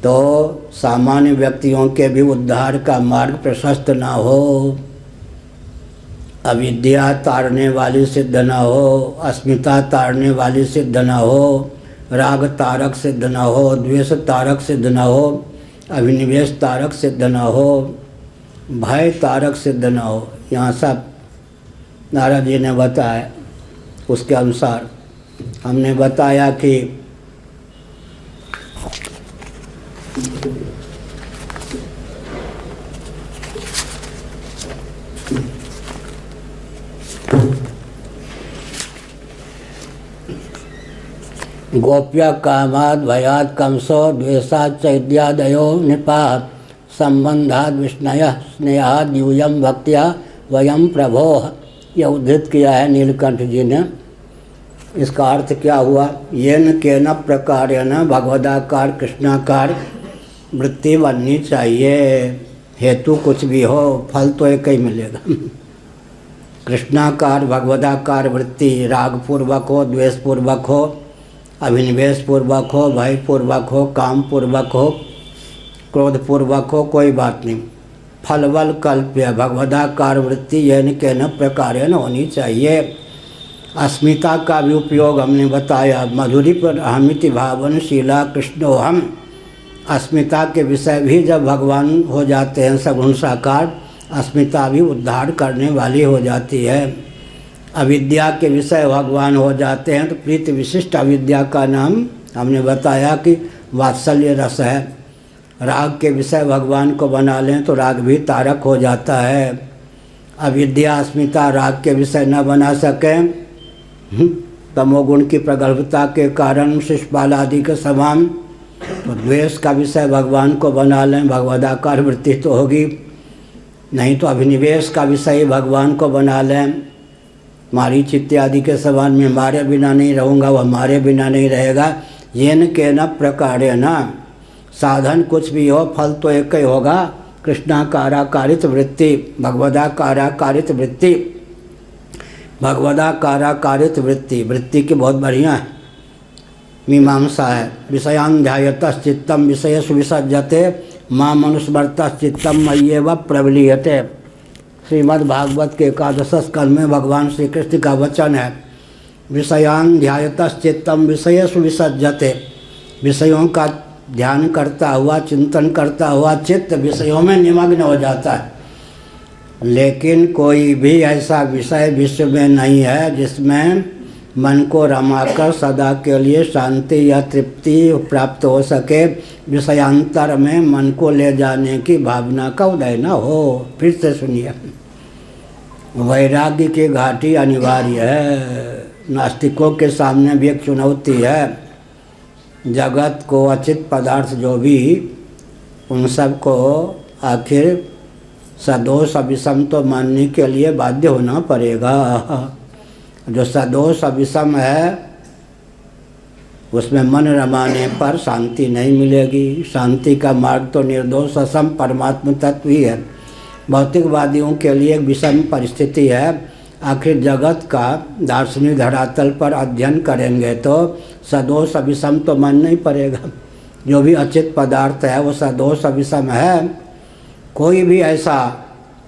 तो सामान्य व्यक्तियों के भी उद्धार का मार्ग प्रशस्त ना हो, अविद्या तारने वाली सिद्ध न हो, अस्मिता तारने वाली सिद्ध न हो, राग तारक सिद्ध न हो, द्वेष तारक सिद्ध न हो, अभिनिवेश तारक सिद्ध न हो, भय तारक सिद्ध न हो। यहाँ सब नारद जी ने बताया। उसके अनुसार हमने बताया कि गोप्य कामाद भयाद कंसो द्वेषाद चैद्यादयो निपात संबंधाद विष्णय स्नेहाद यूयम भक्त्या वयम प्रभो। यह उद्धृत किया है नीलकंठ जी ने। इसका अर्थ क्या हुआ? येन केन प्रकारेण भगवदाकार कृष्णाकार वृत्ति बननी चाहिए। हेतु कुछ भी हो, फल तो एक ही मिलेगा। कृष्णाकार भगवदाकार वृत्ति रागपूर्वक हो, द्वेषपूर्वक हो, अभिनिवेशपूर्वक हो, भयपूर्वक हो, कामपूर्वक हो, क्रोधपूर्वक हो, कोई बात नहीं। फलवल कल्प्य भगवदाकार वृत्ति येन केन प्रकारेण होनी चाहिए। अस्मिता का भी उपयोग हमने बताया। मधुरी पर अहमिति भावनशीला कृष्णोहम। अस्मिता के विषय भी जब भगवान हो जाते हैं सगुण साकार, अस्मिता भी उद्धार करने वाली हो जाती है। अविद्या के विषय भगवान हो जाते हैं तो प्रीति विशिष्ट अविद्या का नाम हमने बताया कि वात्सल्य रस है। राग के विषय भगवान को बना लें तो राग भी तारक हो जाता है। अविद्या अस्मिता राग के विषय न बना सकें, तमोगुण की प्रगल्भता के कारण शिशुपाल आदि के समान, तो द्वेष का विषय भगवान को बना लें, भगवदाकार वृत्ति तो होगी। नहीं तो अभिनिवेश का विषय भगवान को बना लें, मारीच इत्यादि के समान में हमारे बिना नहीं रहूँगा, वह हमारे बिना नहीं रहेगा। येन केन प्रकारेण, साधन कुछ भी हो, फल तो एक ही होगा। कृष्णाकाराकारित वृत्ति, भगवदाकाराकारित वृत्ति, भगवदाकाराकारित वृत्ति, वृत्ति की बहुत बढ़िया है मीमांसा है। विषयान ध्यायतश्चित्तम विषयेषु विसज्जते मां मनुस्मृतश्चित्तम मय्येव प्रविलीयते। श्रीमद् भागवत के 11 स्कंध में भगवान श्री कृष्ण का वचन है। विषयान ध्यायतश्चित्तम विषयेषु विसज्जते। विषयों का ध्यान करता हुआ, चिंतन करता हुआ चित्त विषयों में निमग्न हो जाता है। लेकिन कोई भी ऐसा विषय विश्व में नहीं है जिसमें मन को रमाकर सदा के लिए शांति या तृप्ति प्राप्त हो सके, विषयांतर में मन को ले जाने की भावना का उदय न हो। फिर से सुनिए, वैराग्य की घाटी अनिवार्य है। नास्तिकों के सामने भी एक चुनौती है। जगत को अचित पदार्थ जो भी, उन सब को आखिर सदोष अविषम तो मानने के लिए बाध्य होना पड़ेगा। जो सदोष अविषम है उसमें मन रमाने पर शांति नहीं मिलेगी। शांति का मार्ग तो निर्दोष असम परमात्म तत्व ही है। भौतिकवादियों के लिए एक विषम परिस्थिति है। आखिर जगत का दार्शनिक धरातल पर अध्ययन करेंगे तो सदोष अविषम तो मन नहीं पड़ेगा। जो भी अचित पदार्थ है वो सदोष अविषम है। कोई भी ऐसा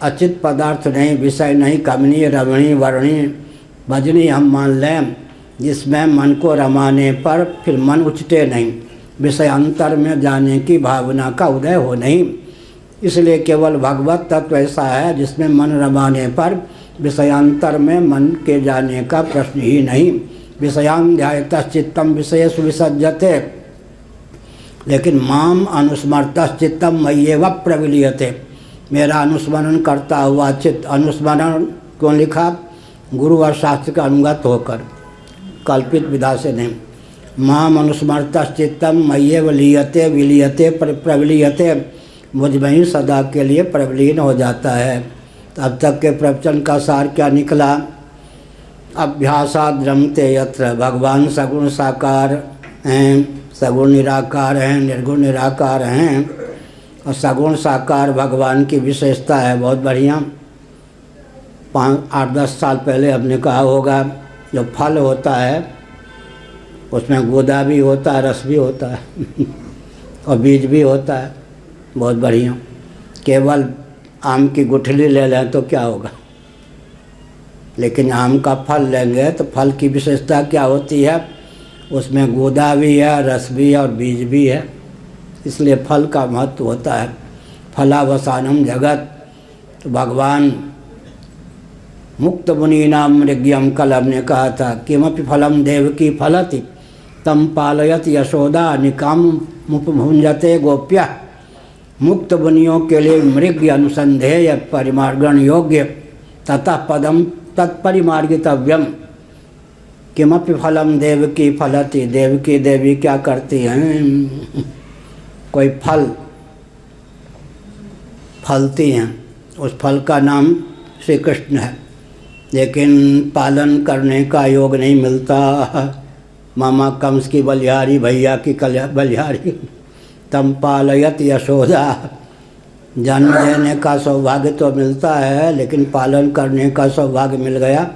अचित पदार्थ नहीं, विषय नहीं, कमनीय, रमणीय, वर्णीय, भजनीय हम मान लें, जिसमें मन को रमाने पर फिर मन उचटे नहीं, विषयांतर में जाने की भावना का उदय हो नहीं। इसलिए केवल भगवत तत्व ऐसा है जिसमें मन रमाने पर विषयांतर में मन के जाने का प्रश्न ही नहीं। विषयान ध्यायतश्चित्तम विषयेषु विसज्जते, लेकिन माम अनुस्मरतश्चित्तम मय्येव प्रविलीयते। मेरा अनुस्मरण करता हुआ चित्त, अनुस्मरण क्यों लिखा? गुरु और शास्त्र का अनुगत होकर, कल्पित विधा से नहीं। माम अनुस्मरतश्चित्तम मय्येव लीयते विलीयते प्रविलीयते, मुझ में ही सदा के लिए प्रविलीन हो जाता है। अब तक के प्रवचन का सार क्या निकला? अभ्यासाद रमते यत्र, भगवान सगुण साकार हैं, सगुण निराकार हैं, निर्गुण निराकार हैं। और सगुण साकार भगवान की विशेषता है, बहुत बढ़िया। 8-10 साल पहले हमने कहा होगा, जो फल होता है उसमें गूदा भी होता है, रस भी होता है और बीज भी होता है। बहुत बढ़िया। केवल आम की गुठली ले लें तो क्या होगा, लेकिन आम का फल लेंगे तो फल की विशेषता क्या होती है? उसमें गूदा भी है, रस भी है और बीज भी है। इसलिए फल का महत्व होता है। फलावसानम जगत। तो भगवान मुक्त मुनीनाम मृग्यम, कल हमने कहा था, किमपि फलम देवकी फलति तम पालयत यशोदा निकाम मुपभुंजते गोप्या। मुक्त मुनियों के लिए मृग अनुसंधेय परिमार्गण योग्य ततः पदम तत्परिमार्गितव्यम। किमपि फलम देवकी फलति, देवकी देवी क्या करती हैं, कोई फल फलती हैं, उस फल का नाम श्री कृष्ण है, लेकिन पालन करने का योग नहीं मिलता। मामा कंस की बलिहारी, भैया की बलिहारी, तम पालयत यशोदा। जन्म देने का सौभाग्य तो मिलता है, लेकिन पालन करने का सौभाग्य मिल गया।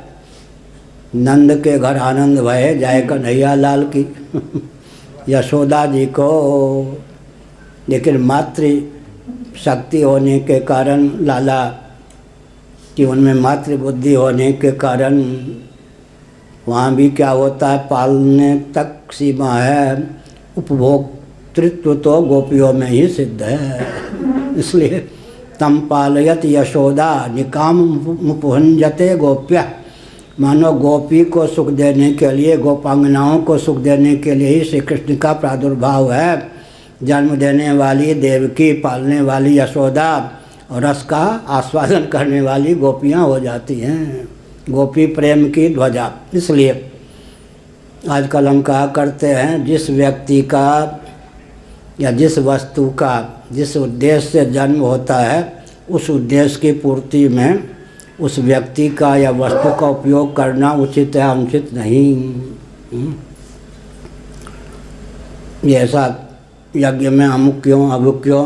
नंद के घर आनंद भये, जाए कन्हैया लाल की यशोदा जी को। लेकिन मातृ शक्ति होने के कारण, लाला कि उनमें मातृ बुद्धि होने के कारण वहाँ भी क्या होता है, पालने तक सीमा है, उपभोक्तृत्व तो गोपियों में ही सिद्ध है। इसलिए तम पालयत यशोदा निकाम मुपुंजते गोप्य, मानो गोपी को सुख देने के लिए, गोपांगनाओं को सुख देने के लिए ही श्री कृष्ण का प्रादुर्भाव है। जन्म देने वाली देवकी, पालने वाली यशोदा और रस का आस्वादन करने वाली गोपियाँ हो जाती हैं, गोपी प्रेम की ध्वजा। इसलिए आजकल हम कहा करते हैं, जिस व्यक्ति का या जिस वस्तु का जिस उद्देश्य से जन्म होता है, उस उद्देश्य की पूर्ति में उस व्यक्ति का या वस्तु का उपयोग करना उचित है, अनुचित नहीं। ये ऐसा यज्ञ में अमुक क्यों अमुक क्यों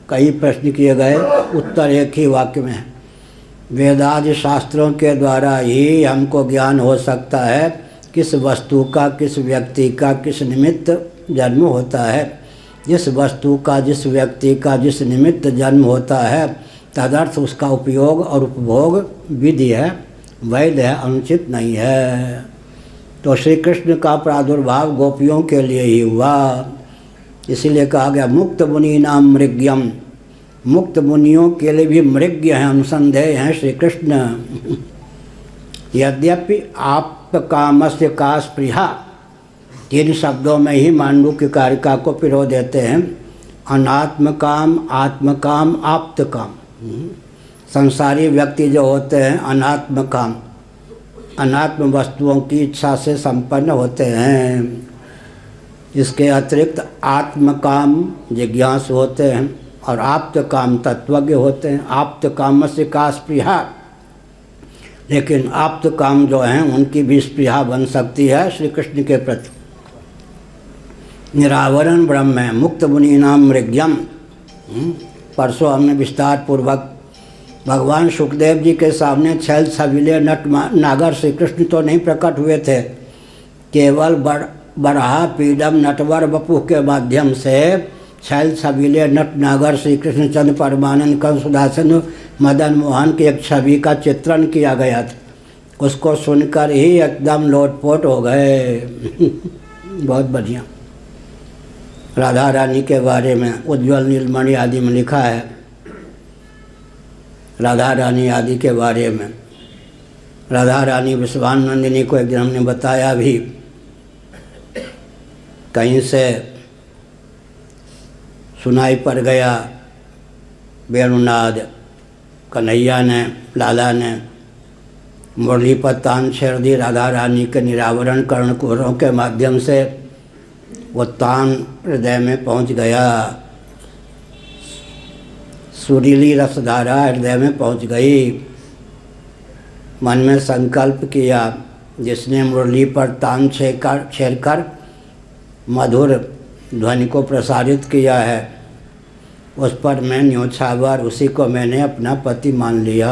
कई प्रश्न किए गए, उत्तर एक ही वाक्य में है। वेदादि शास्त्रों के द्वारा ही हमको ज्ञान हो सकता है किस वस्तु का, किस व्यक्ति का, किस निमित्त जन्म होता है। जिस वस्तु का, जिस व्यक्ति का, जिस निमित्त जन्म होता है, तदर्थ उसका उपयोग और उपभोग विधि है, वैध है, अनुचित नहीं है। तो श्री कृष्ण का प्रादुर्भाव गोपियों के लिए ही हुआ। इसीलिए कहा गया मुक्त मुनि नाम मृग्यम, मुक्त मुनियों के लिए भी मृग्य हैं, अनुसंदेह हैं श्री कृष्ण। यद्यपि आप कामस्य का स्पृहा, तीन शब्दों में ही मांडुक्य कारिका को पिरो देते हैं। अनात्म काम, आत्म काम, आप्त काम। संसारी व्यक्ति जो होते हैं अनात्म काम, अनात्म वस्तुओं की इच्छा से संपन्न होते हैं। इसके अतिरिक्त आत्म काम जिज्ञासु होते हैं और आप्त काम तत्वज्ञ होते हैं। आप्त काम से का स्पृहा, लेकिन आप्त काम जो हैं उनकी भी स्पृहा बन सकती है श्री कृष्ण के प्रति। निरावरण ब्रह्म है, मुक्त मुनि नाम मृग्यम। परसों हमने विस्तार पूर्वक भगवान सुखदेव जी के सामने छैल छबीले नट नागर श्री कृष्ण तो नहीं प्रकट हुए थे, केवल बरहा पीडम नटवर बपू के माध्यम से छैल छबीले नट नागर श्री कृष्णचंद्र परमानंद कंसुदासन मदन मोहन की एक छवि का चित्रण किया गया था। उसको सुनकर ही एकदम लोटपोट हो गए। बहुत बढ़िया। राधा रानी के बारे में उज्ज्वल नीलमणि आदि में लिखा है, राधा रानी आदि के बारे में। राधा रानी विश्वानंदिनी को एक दिन हमने बताया भी, कहीं से सुनाई पड़ गया वेणुनाद, कन्हैया ने, लाला ने मुरली पर तान छेड़ दी। राधा रानी के निरावरण कर्णकुहरों के माध्यम से वो तान हृदय में पहुंच गया, सुरीली रसधारा हृदय में पहुंच गई। मन में संकल्प किया, जिसने मुरली पर तान छेड़कर मधुर ध्वनि को प्रसारित किया है, उस पर मैं न्योछावर, उसी को मैंने अपना पति मान लिया।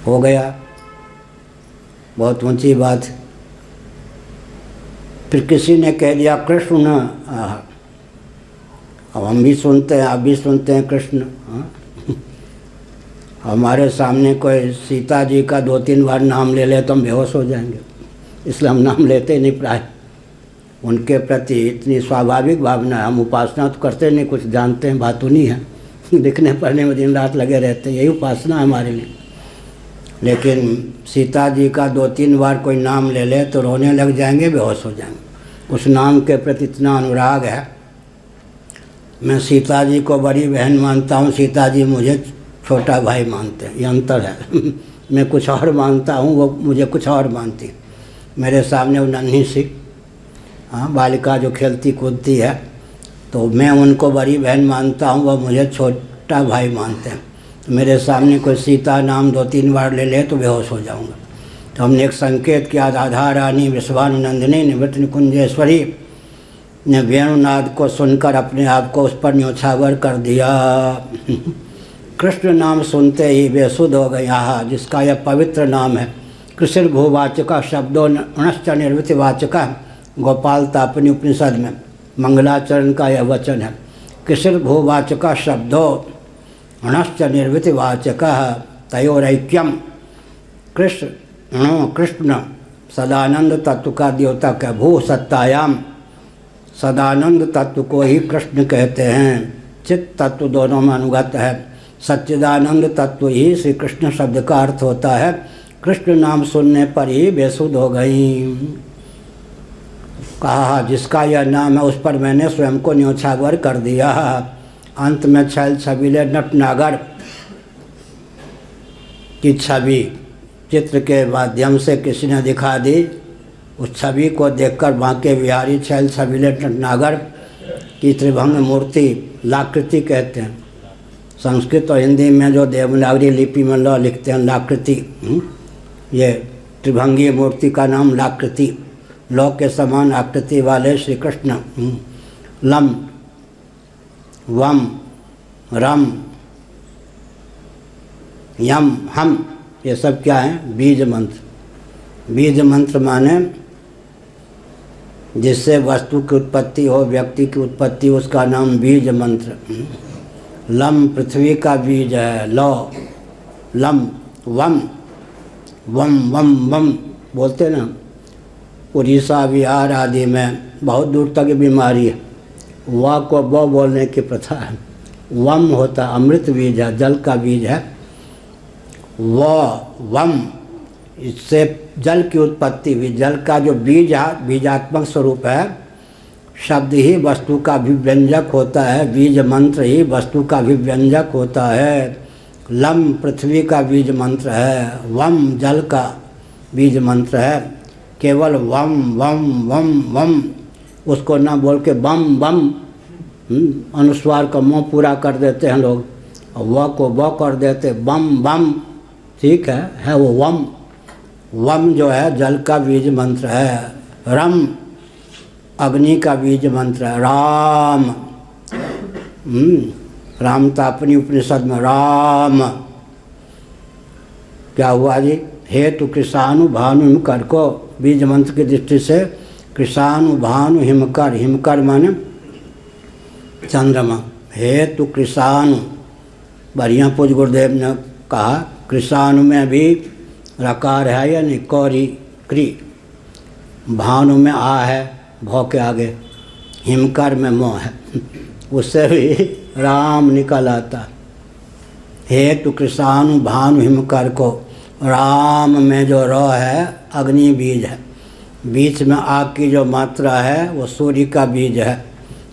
हो गया, बहुत ऊंची बात। फिर किसी ने कह दिया कृष्ण न, अब हम भी सुनते हैं, आप भी सुनते हैं कृष्ण। हमारे सामने कोई सीता जी का 2-3 बार नाम ले ले तो हम बेहोश हो जाएंगे, इसलिए हम नाम लेते ही नहीं प्राय। उनके प्रति इतनी स्वाभाविक भावना है। हम उपासना तो करते नहीं, कुछ जानते हैं, बात नहीं है, लिखने पढ़ने में दिन रात लगे रहते हैं, यही उपासना है हमारे लिए। लेकिन सीता जी का 2-3 बार कोई नाम ले ले तो रोने लग जाएंगे, बेहोश हो जाएंगे। उस नाम के प्रति इतना अनुराग है। मैं सीता जी को बड़ी बहन मानता हूँ, सीता जी मुझे छोटा भाई मानते हैं, ये अंतर है। मैं कुछ और मानता हूँ, वो मुझे कुछ और मानती। मेरे सामने वो नन्ही सी बालिका जो खेलती कूदती है, तो मैं उनको बड़ी बहन मानता हूँ, वो मुझे छोटा भाई मानते हैं। तो मेरे सामने कोई सीता नाम 2-3 बार ले ले तो बेहोश हो जाऊँगा। तो हमने एक संकेत किया, राधा रानी विश्वानंदिनी निवृत्त निकुंजेश्वरी ने वेणुनाद को सुनकर अपने आप को उस पर न्योछावर कर दिया। कृष्ण नाम सुनते ही बेसुध हो गया, जिसका यह पवित्र नाम है। कृष्ण भूवाचक शब्दों अणश्च निर्वृतिवाचक, गोपाल तापनी उपनिषद में मंगलाचरण का यह वचन है। कृष्ण भूवाचक शब्दों अणश्च निर्वृतिवाचक तयोरैक्यम। कृष्ण सदानंद तत्व का द्योतक है। भू सत्तायाम, सदानंद तत्व को ही कृष्ण कहते हैं। चित तत्व दोनों में अनुगत है। सच्चिदानंद तत्व ही श्री कृष्ण शब्द का अर्थ होता है। कृष्ण नाम सुनने पर ही बेसुध हो गई। कहा जिसका यह नाम है उस पर मैंने स्वयं को न्योछावर कर दिया। अंत में छैल छबीले नटनागर की छवि चित्र के माध्यम से किसी ने दिखा दी। उस छवि को देखकर बांके बिहारी छैल छबीले नटनागर की त्रिभंग मूर्ति लाकृति कहते हैं। संस्कृत और हिंदी में जो देवनागरी लिपि में ल लिखते हैं लाकृति, ये त्रिभंगी मूर्ति का नाम लाकृति। लौ के समान आकृति वाले श्री कृष्ण लम वम रम यम हम, ये सब क्या है? बीज मंत्र। बीज मंत्र माने जिससे वस्तु की उत्पत्ति हो, व्यक्ति की उत्पत्ति, उसका नाम बीज मंत्र। लम पृथ्वी का बीज है। लौ लम वम वम वम वम बोलते ना। उड़ीसा बिहार आदि में बहुत दूर तक बीमारी है। व को ब बोलने की प्रथा है। वम होता अमृत बीज है, जल का बीज है। वम, इससे जल की उत्पत्ति हुई। जल का जो बीज है, बीजात्मक स्वरूप है। शब्द ही वस्तु का अभिव्यंजक होता है। बीज मंत्र ही वस्तु का अभिव्यंजक होता है। लम पृथ्वी का बीज मंत्र है। वम जल का बीज मंत्र है। केवल वम वम वम वम, उसको ना बोल के बम बम, अनुस्वार का मुँह पूरा कर देते हैं लोग, और व को ब कर देते, बम बम। ठीक है वो वम। वम जो है जल का बीज मंत्र है। रम अग्नि का बीज मंत्र है। राम, राम तापनी उपनिषद में राम क्या हुआ जी? हेतु कृषाणु भानु हिमकर को बीज मंत्र की दृष्टि से कृषाणु भानु हिमकर, हिमकर माने चंद्रमा। हेतु कृषाणु, बढ़िया पूज गुरुदेव ने कहा कृषाणु में भी रकार है या नहीं? कौरी क्री। भानु में आ है, भौ के आगे। हिमकर में मोह है, उससे भी राम निकल आता। हेतु कृषाणु भानु हिमकर को, राम में जो र है अग्नि बीज है। बीच में आग की जो मात्रा है वो सूर्य का बीज है।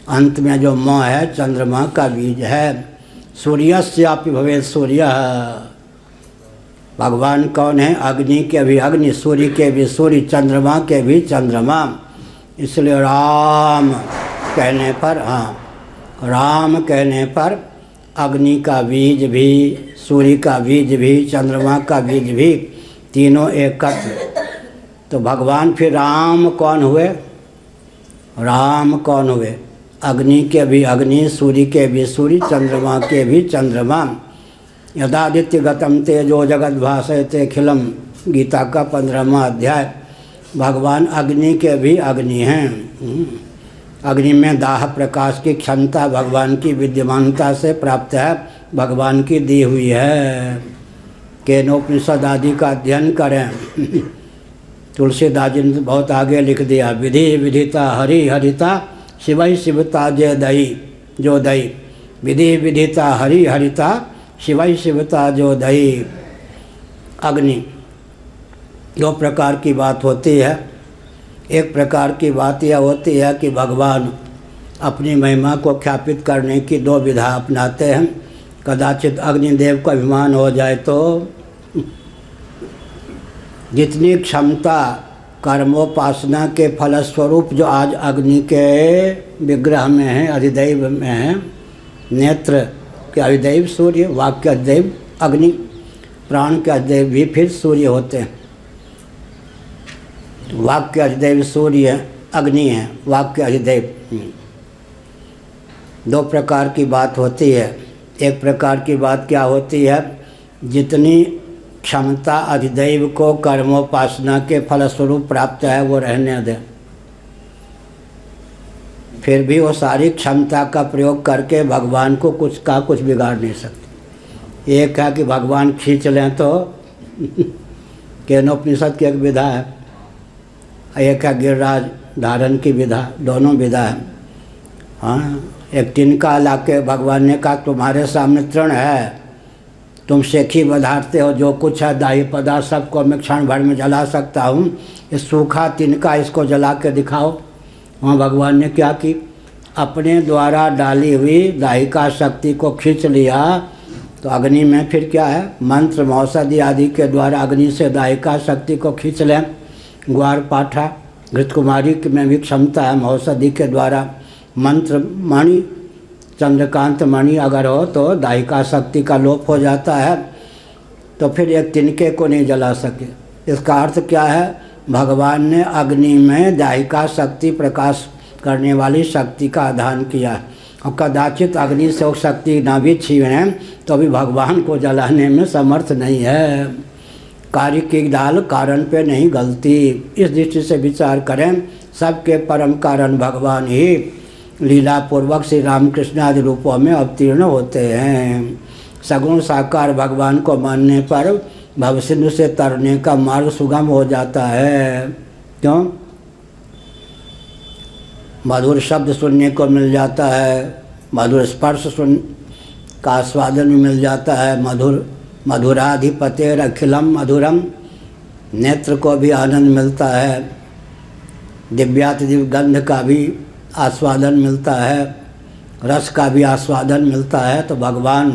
अंत में जो म है चंद्रमा का बीज है। सूर्यस्यापि भवेत् सूर्य। भगवान कौन है? अग्नि के भी अग्नि, सूर्य के भी सूर्य, चंद्रमा के भी चंद्रमा। इसलिए राम कहने पर, राम कहने पर अग्नि का बीज भी, सूर्य का बीज भी, चंद्रमा का बीज भी, तीनों एकत्र। तो भगवान फिर राम कौन हुए? राम कौन हुए? अग्नि के भी अग्नि, सूर्य के भी सूर्य, चंद्रमा के भी चंद्रमा। यदादित्य गतम तेजो जगत भासयते खिलम, गीता का 15वां अध्याय। भगवान अग्नि के भी अग्नि हैं। अग्नि में दाह प्रकाश की क्षमता भगवान की विद्यमानता से प्राप्त है, भगवान की दी हुई है। केनोपनिषद आदि का अध्ययन करें। तुलसीदास जी ने बहुत आगे लिख दिया, विधि विधिता हरि हरिता शिवई शिवता जय दई जो दई। विधि विधिता हरि हरिता शिवई शिवता जो दई। अग्नि दो प्रकार की बात होती है। एक प्रकार की बात यह होती है कि भगवान अपनी महिमा को ख्यापित करने की दो विधा अपनाते हैं। कदाचित अग्निदेव को अभिमान हो जाए तो जितनी क्षमता कर्मोपासना के फलस्वरूप जो आज अग्नि के विग्रह में है, अधिदैव में है, नेत्र के अधिदैव सूर्य, वाक के अधिदैव अग्नि, प्राण के अधिदैव भी फिर सूर्य होते हैं। वाक के अधिदैव सूर्य अग्नि है, वाक के अधिदैव। दो प्रकार की बात होती है। एक प्रकार की बात क्या होती है, जितनी क्षमता अधिदैव को कर्मोपासना के फलस्वरूप प्राप्त है वो रहने दें, फिर भी वो सारी क्षमता का प्रयोग करके भगवान को कुछ बिगाड़ नहीं सकते। एक है कि भगवान खींच लें तो केनोपनिषद की एक विधा है, एक है गिरिराज धारण की विधा, दोनों विधा है। हाँ, एक तिनका ला के भगवान ने कहा तुम्हारे सामने तृण है, तुम सेखी बधारते हो, जो कुछ है दाही पदार्थ सबको मैं क्षण भर में जला सकता हूँ, इस सूखा तिनका इसको जला के दिखाओ। वहाँ भगवान ने क्या की, अपने द्वारा डाली हुई दाहिका शक्ति को खींच लिया। तो अग्नि में फिर क्या है, मंत्र मौषधि आदि के द्वारा अग्नि से दाहिका शक्ति को खींच लें। ग्वार पाठा घृतकुमारी में भी क्षमता है, मौषधि के द्वारा मंत्र मणि, चंद्रकांत मणि अगर हो तो दाहिका शक्ति का लोप हो जाता है, तो फिर एक तिनके को नहीं जला सके। इसका अर्थ क्या है, भगवान ने अग्नि में दाहिका शक्ति प्रकाश करने वाली शक्ति का आधान किया, और कदाचित अग्नि से वो शक्ति ना भी छीने तो भी भगवान को जलाने में समर्थ नहीं है। कार्य की दाल कारण पे नहीं गलती, इस दृष्टि से विचार करें। सबके परम कारण भगवान ही लीला पूर्वक श्री रामकृष्ण आदि रूपों में अवतीर्ण होते हैं। सगुण साकार भगवान को मानने पर भवसिंधु से तरने का मार्ग सुगम हो जाता है। क्यों? मधुर शब्द सुनने को मिल जाता है, मधुर स्पर्श सुन का आस्वादन भी मिल जाता है। मधुराधिपतेर अखिलम मधुरम, नेत्र को भी आनंद मिलता है, दिव्यातिदिव्य गंध का भी आस्वादन मिलता है, रस का भी आस्वादन मिलता है। तो भगवान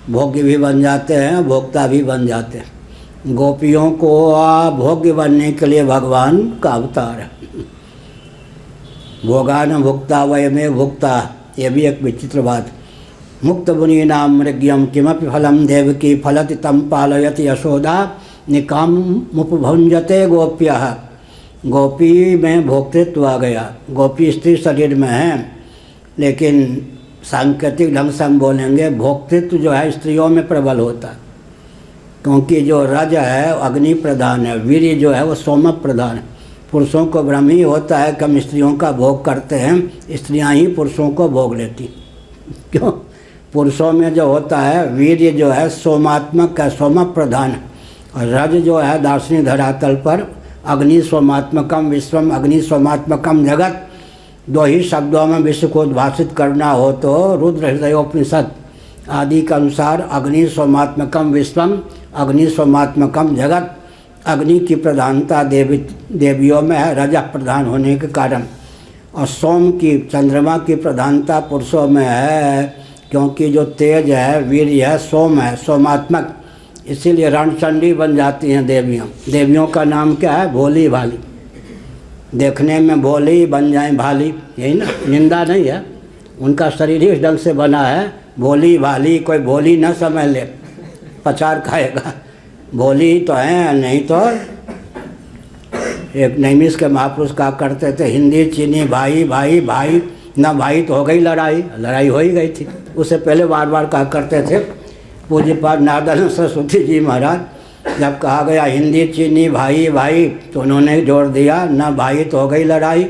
भोग्य भी बन जाते हैं, भोक्ता भी बन जाते हैं। गोपियों को भोग्य बनने के लिए भगवान का अवतार है। भोगान भुक्ता वयमेव भुक्ता, ये भी एक विचित्र बात। मुक्त मुनि नाम मृग्यम किमपि फलम देवकी फलति तम पालयति यशोदा निकाम मुपभुंजते गोप्यः। गोपी में भोक्तृत्व आ गया, गोपी स्त्री शरीर में है, लेकिन सांकेतिक ढंग से हम बोलेंगे भोक्तृत्व जो है स्त्रियों में प्रबल होता है, क्योंकि जो रज है अग्नि प्रधान है, वीर्य जो है वो सोम प्रधान है। पुरुषों को भ्रम ही होता है कि हम स्त्रियों का भोग करते हैं, स्त्रियां ही पुरुषों को भोग लेती। क्यों? पुरुषों में जो होता है वीर्य जो है सोमात्मक है, सोम प्रधान है, और रज जो है दार्शनिक धरातल पर अग्नि सोमात्मकम विश्वम अग्नि सोमात्मकम जगत, दो ही शब्दों में विश्व को उद्भाषित करना हो तो रुद्र हृदयोपनिषद आदि के अनुसार अग्नि सोमात्मकम विश्वम अग्नि सोमात्मकम जगत। अग्नि की प्रधानता देवियों में है रज प्रधान होने के कारण, और सोम की चंद्रमा की प्रधानता पुरुषों में है, क्योंकि जो तेज है वीर्य है सोम है, सोमात्मक, इसीलिए रणचंडी बन जाती हैं देवियाँ। देवियों का नाम क्या है? भोली भाली। देखने में भोली बन जाए भाली, यही ना, निंदा नहीं है, उनका शरीर ही इस ढंग से बना है। भोली भाली, कोई भोली न समझ ले, पचार खाएगा। भोली तो हैं, नहीं तो एक नैमिष के महापुरुष कहा करते थे, हिंदी चीनी भाई भाई भाई, ना भाई तो हो गई लड़ाई, लड़ाई हो ही गई थी। उससे पहले बार बार कहा करते थे पूज्यपाद नारदानंद सरस्वती जी महाराज, जब कहा गया हिंदी चीनी भाई भाई तो उन्होंने जोड़ दिया ना भाई तो हो गई लड़ाई।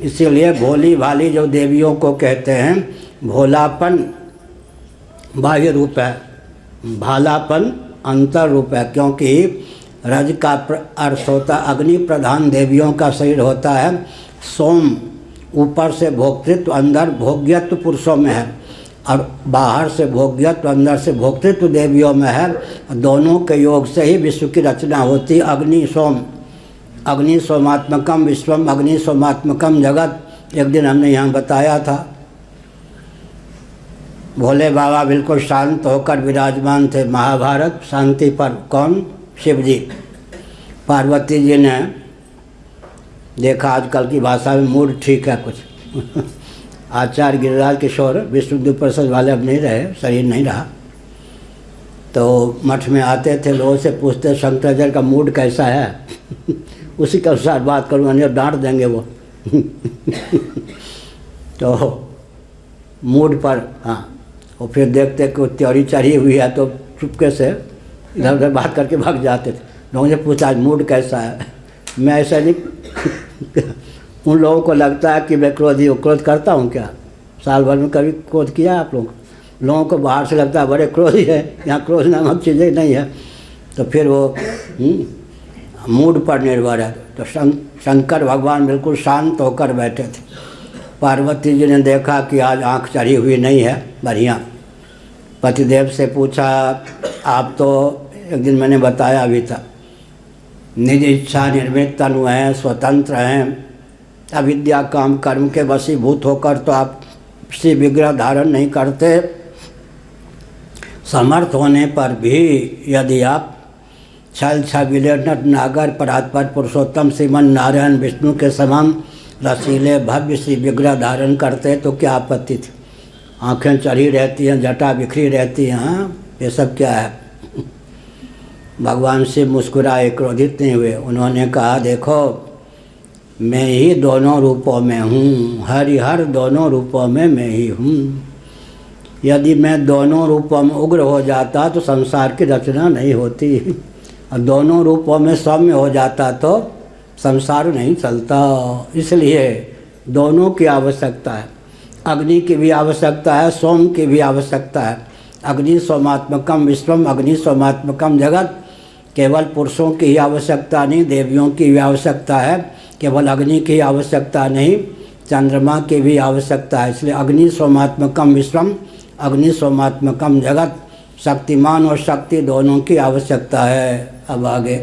इसीलिए भोली भाली जो देवियों को कहते हैं, भोलापन बाह्य रूप है, भालापन अंतर रूप है, क्योंकि रज का अर्थ होता अग्नि प्रधान देवियों का शरीर होता है। सोम ऊपर से भोक्तृत्व, अंदर भोग्यत्व पुरुषों में है, और बाहर से भोग्यत्व अंदर से भोक्तृत्व देवियों में है। दोनों के योग से ही विश्व की रचना होती। अग्नि सोम, अग्नि सोमात्मकम विश्वम अग्नि सोमात्मकम जगत। एक दिन हमने यहाँ बताया था, भोले बाबा बिल्कुल शांत होकर विराजमान थे। महाभारत शांति पर, कौन? शिव जी। पार्वती जी ने देखा आजकल की भाषा में मूड ठीक है कुछ आचार्य गिरिराज किशोर विष्णु परिषद वाले अब नहीं रहे, शरीर नहीं रहा, तो मठ में आते थे, लोगों से पूछते शंकराचार्य का मूड कैसा है उसी के अनुसार बात करूँगा, नहीं डांट देंगे वो तो मूड पर हाँ, और फिर देखते कि त्योरी चढ़ी हुई है तो चुपके से इधर उधर बात करके भाग जाते थे। लोगों से पूछा आज मूड कैसा है, मैं ऐसा नहीं उन लोगों को लगता है कि मैं क्रोधी क्रोध करता हूँ क्या, साल भर में कभी क्रोध किया है आप लोगों को बाहर से लगता है बड़े क्रोधी है, यहाँ क्रोध नामक चीज़ें नहीं है, तो फिर वो मूड पर निर्भर है। तो शंकर भगवान बिल्कुल शांत होकर बैठे थे। पार्वती जी ने देखा कि आज आँख चढ़ी हुई नहीं है बढ़िया, पतिदेव से पूछा आप तो एक दिन मैंने बताया भी था निज इच्छा निर्मित तनु हैं, स्वतंत्र हैं, अविद्या काम कर्म के वशीभूत होकर तो आप श्री विग्रह धारण नहीं करते, समर्थ होने पर भी यदि आप छल छबिले नट नागर परात्पर पुरुषोत्तम श्रीमन नारायण विष्णु के समान रसीले भव्य श्री विग्रह धारण करते तो क्या आपत्ति थी। आँखें चढ़ी रहती हैं, जटा बिखरी रहती हैं, हाँ ये सब क्या है। भगवान से मुस्कुराए, क्रोधित नहीं हुए। उन्होंने कहा देखो मैं ही दोनों रूपों में हूँ, हरिहर दोनों रूपों में मैं ही हूँ। यदि मैं दोनों रूपों में उग्र हो जाता तो संसार की रचना नहीं होती, और दोनों रूपों में सौम्य हो जाता तो संसार नहीं चलता। इसलिए दोनों की आवश्यकता है, अग्नि की भी आवश्यकता है, सोम की भी आवश्यकता है। अग्नि सोमात्मकम विश्वम अग्नि सोमात्मकम जगत, केवल पुरुषों की ही आवश्यकता नहीं, देवियों की भी आवश्यकता है। केवल अग्नि की आवश्यकता नहीं, चंद्रमा की भी आवश्यकता है। इसलिए अग्नि सोमात्मकम विश्वम अग्नि सोमात्मकम जगत, शक्तिमान और शक्ति दोनों की आवश्यकता है। अब आगे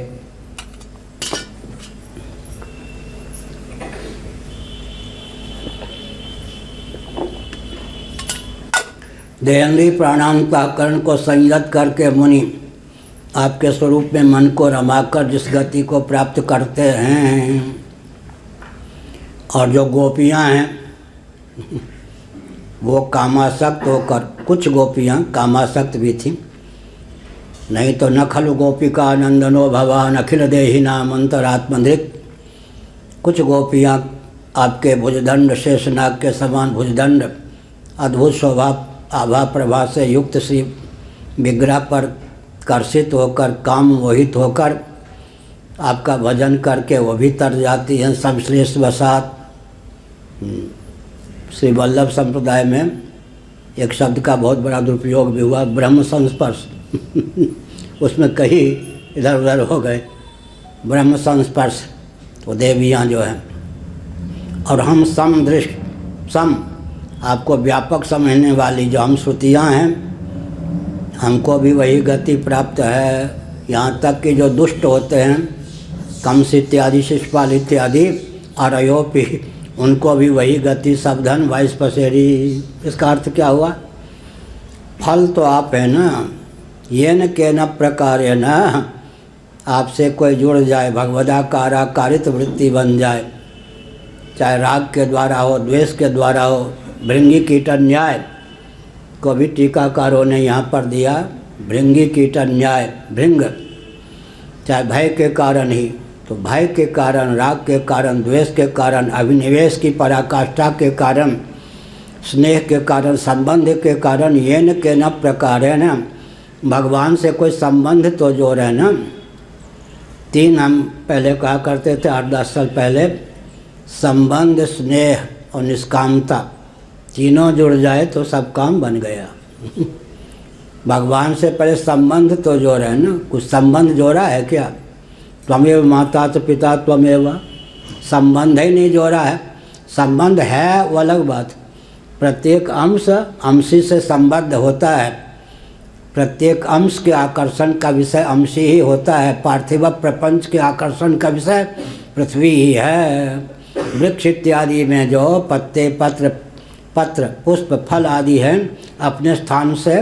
देहेंद्रीय प्राणांतकरण को संयत करके मुनि आपके स्वरूप में मन को रमाकर जिस गति को प्राप्त करते हैं, और जो गोपियां हैं वो कामासक्त होकर, कुछ गोपियां कामासक्त भी थीं, नहीं तो न खलु गोपिका नंदनो भवान अखिल देहि नाम अंतरात्मधृक। कुछ गोपियां आपके भुजदंड शेषनाग के समान भुजदंड अद्भुत स्वभाव आभा प्रभा से युक्त श्री विग्रह पर कर्षित होकर काम मोहित होकर आपका भजन करके वो भी तर जाती हैं संश्लेष वसात। श्री वल्लभ संप्रदाय में एक शब्द का बहुत बड़ा दुरुपयोग भी हुआ, ब्रह्म संस्पर्श उसमें कई इधर उधर हो गए। ब्रह्म संस्पर्श वो देवियाँ जो हैं, और हम समदृष्ट सम आपको व्यापक समझने वाली जो हम श्रुतियाँ हैं, हमको भी वही गति प्राप्त है। यहाँ तक कि जो दुष्ट होते हैं कंस इत्यादि शिशुपाल इत्यादि अरयोपी, उनको भी वही गति सावधान वाइस पसेरी। इसका अर्थ क्या हुआ, फल तो आप है ना, ये न के न प्रकार न आपसे कोई जुड़ जाए, भगवदाकारा कारित वृत्ति बन जाए, चाहे राग के द्वारा हो, द्वेष के द्वारा हो। भृंगी कीटन न्याय को भी टीकाकारों ने यहाँ पर दिया, भृंगी कीटन न्याय। भृंग चाहे भय के कारण ही, तो भय के कारण, राग के कारण, द्वेष के कारण, अभिनिवेश की पराकाष्ठा के कारण, स्नेह के कारण, संबंध के कारण, ये न के न प्रकार है ना, भगवान से कोई संबंध तो जोड़े ना। तीन हम पहले कहा करते थे 8-10 साल पहले, संबंध, स्नेह और निष्कामता, तीनों जुड़ जाए तो सब काम बन गया। भगवान से पहले संबंध तो जोड़ा है ना, कुछ संबंध जोड़ा है क्या? त्वमेव माता तो पिता त्वमेव, संबंध ही नहीं जोड़ा है। संबंध है वो अलग बात, प्रत्येक अंश अंशी से संबद्ध होता है, प्रत्येक अंश के आकर्षण का विषय अंशी ही होता है। पार्थिव प्रपंच के आकर्षण का विषय पृथ्वी ही है। वृक्ष इत्यादि में जो पत्ते, पत्र, पुष्प, फल आदि हैं, अपने स्थान से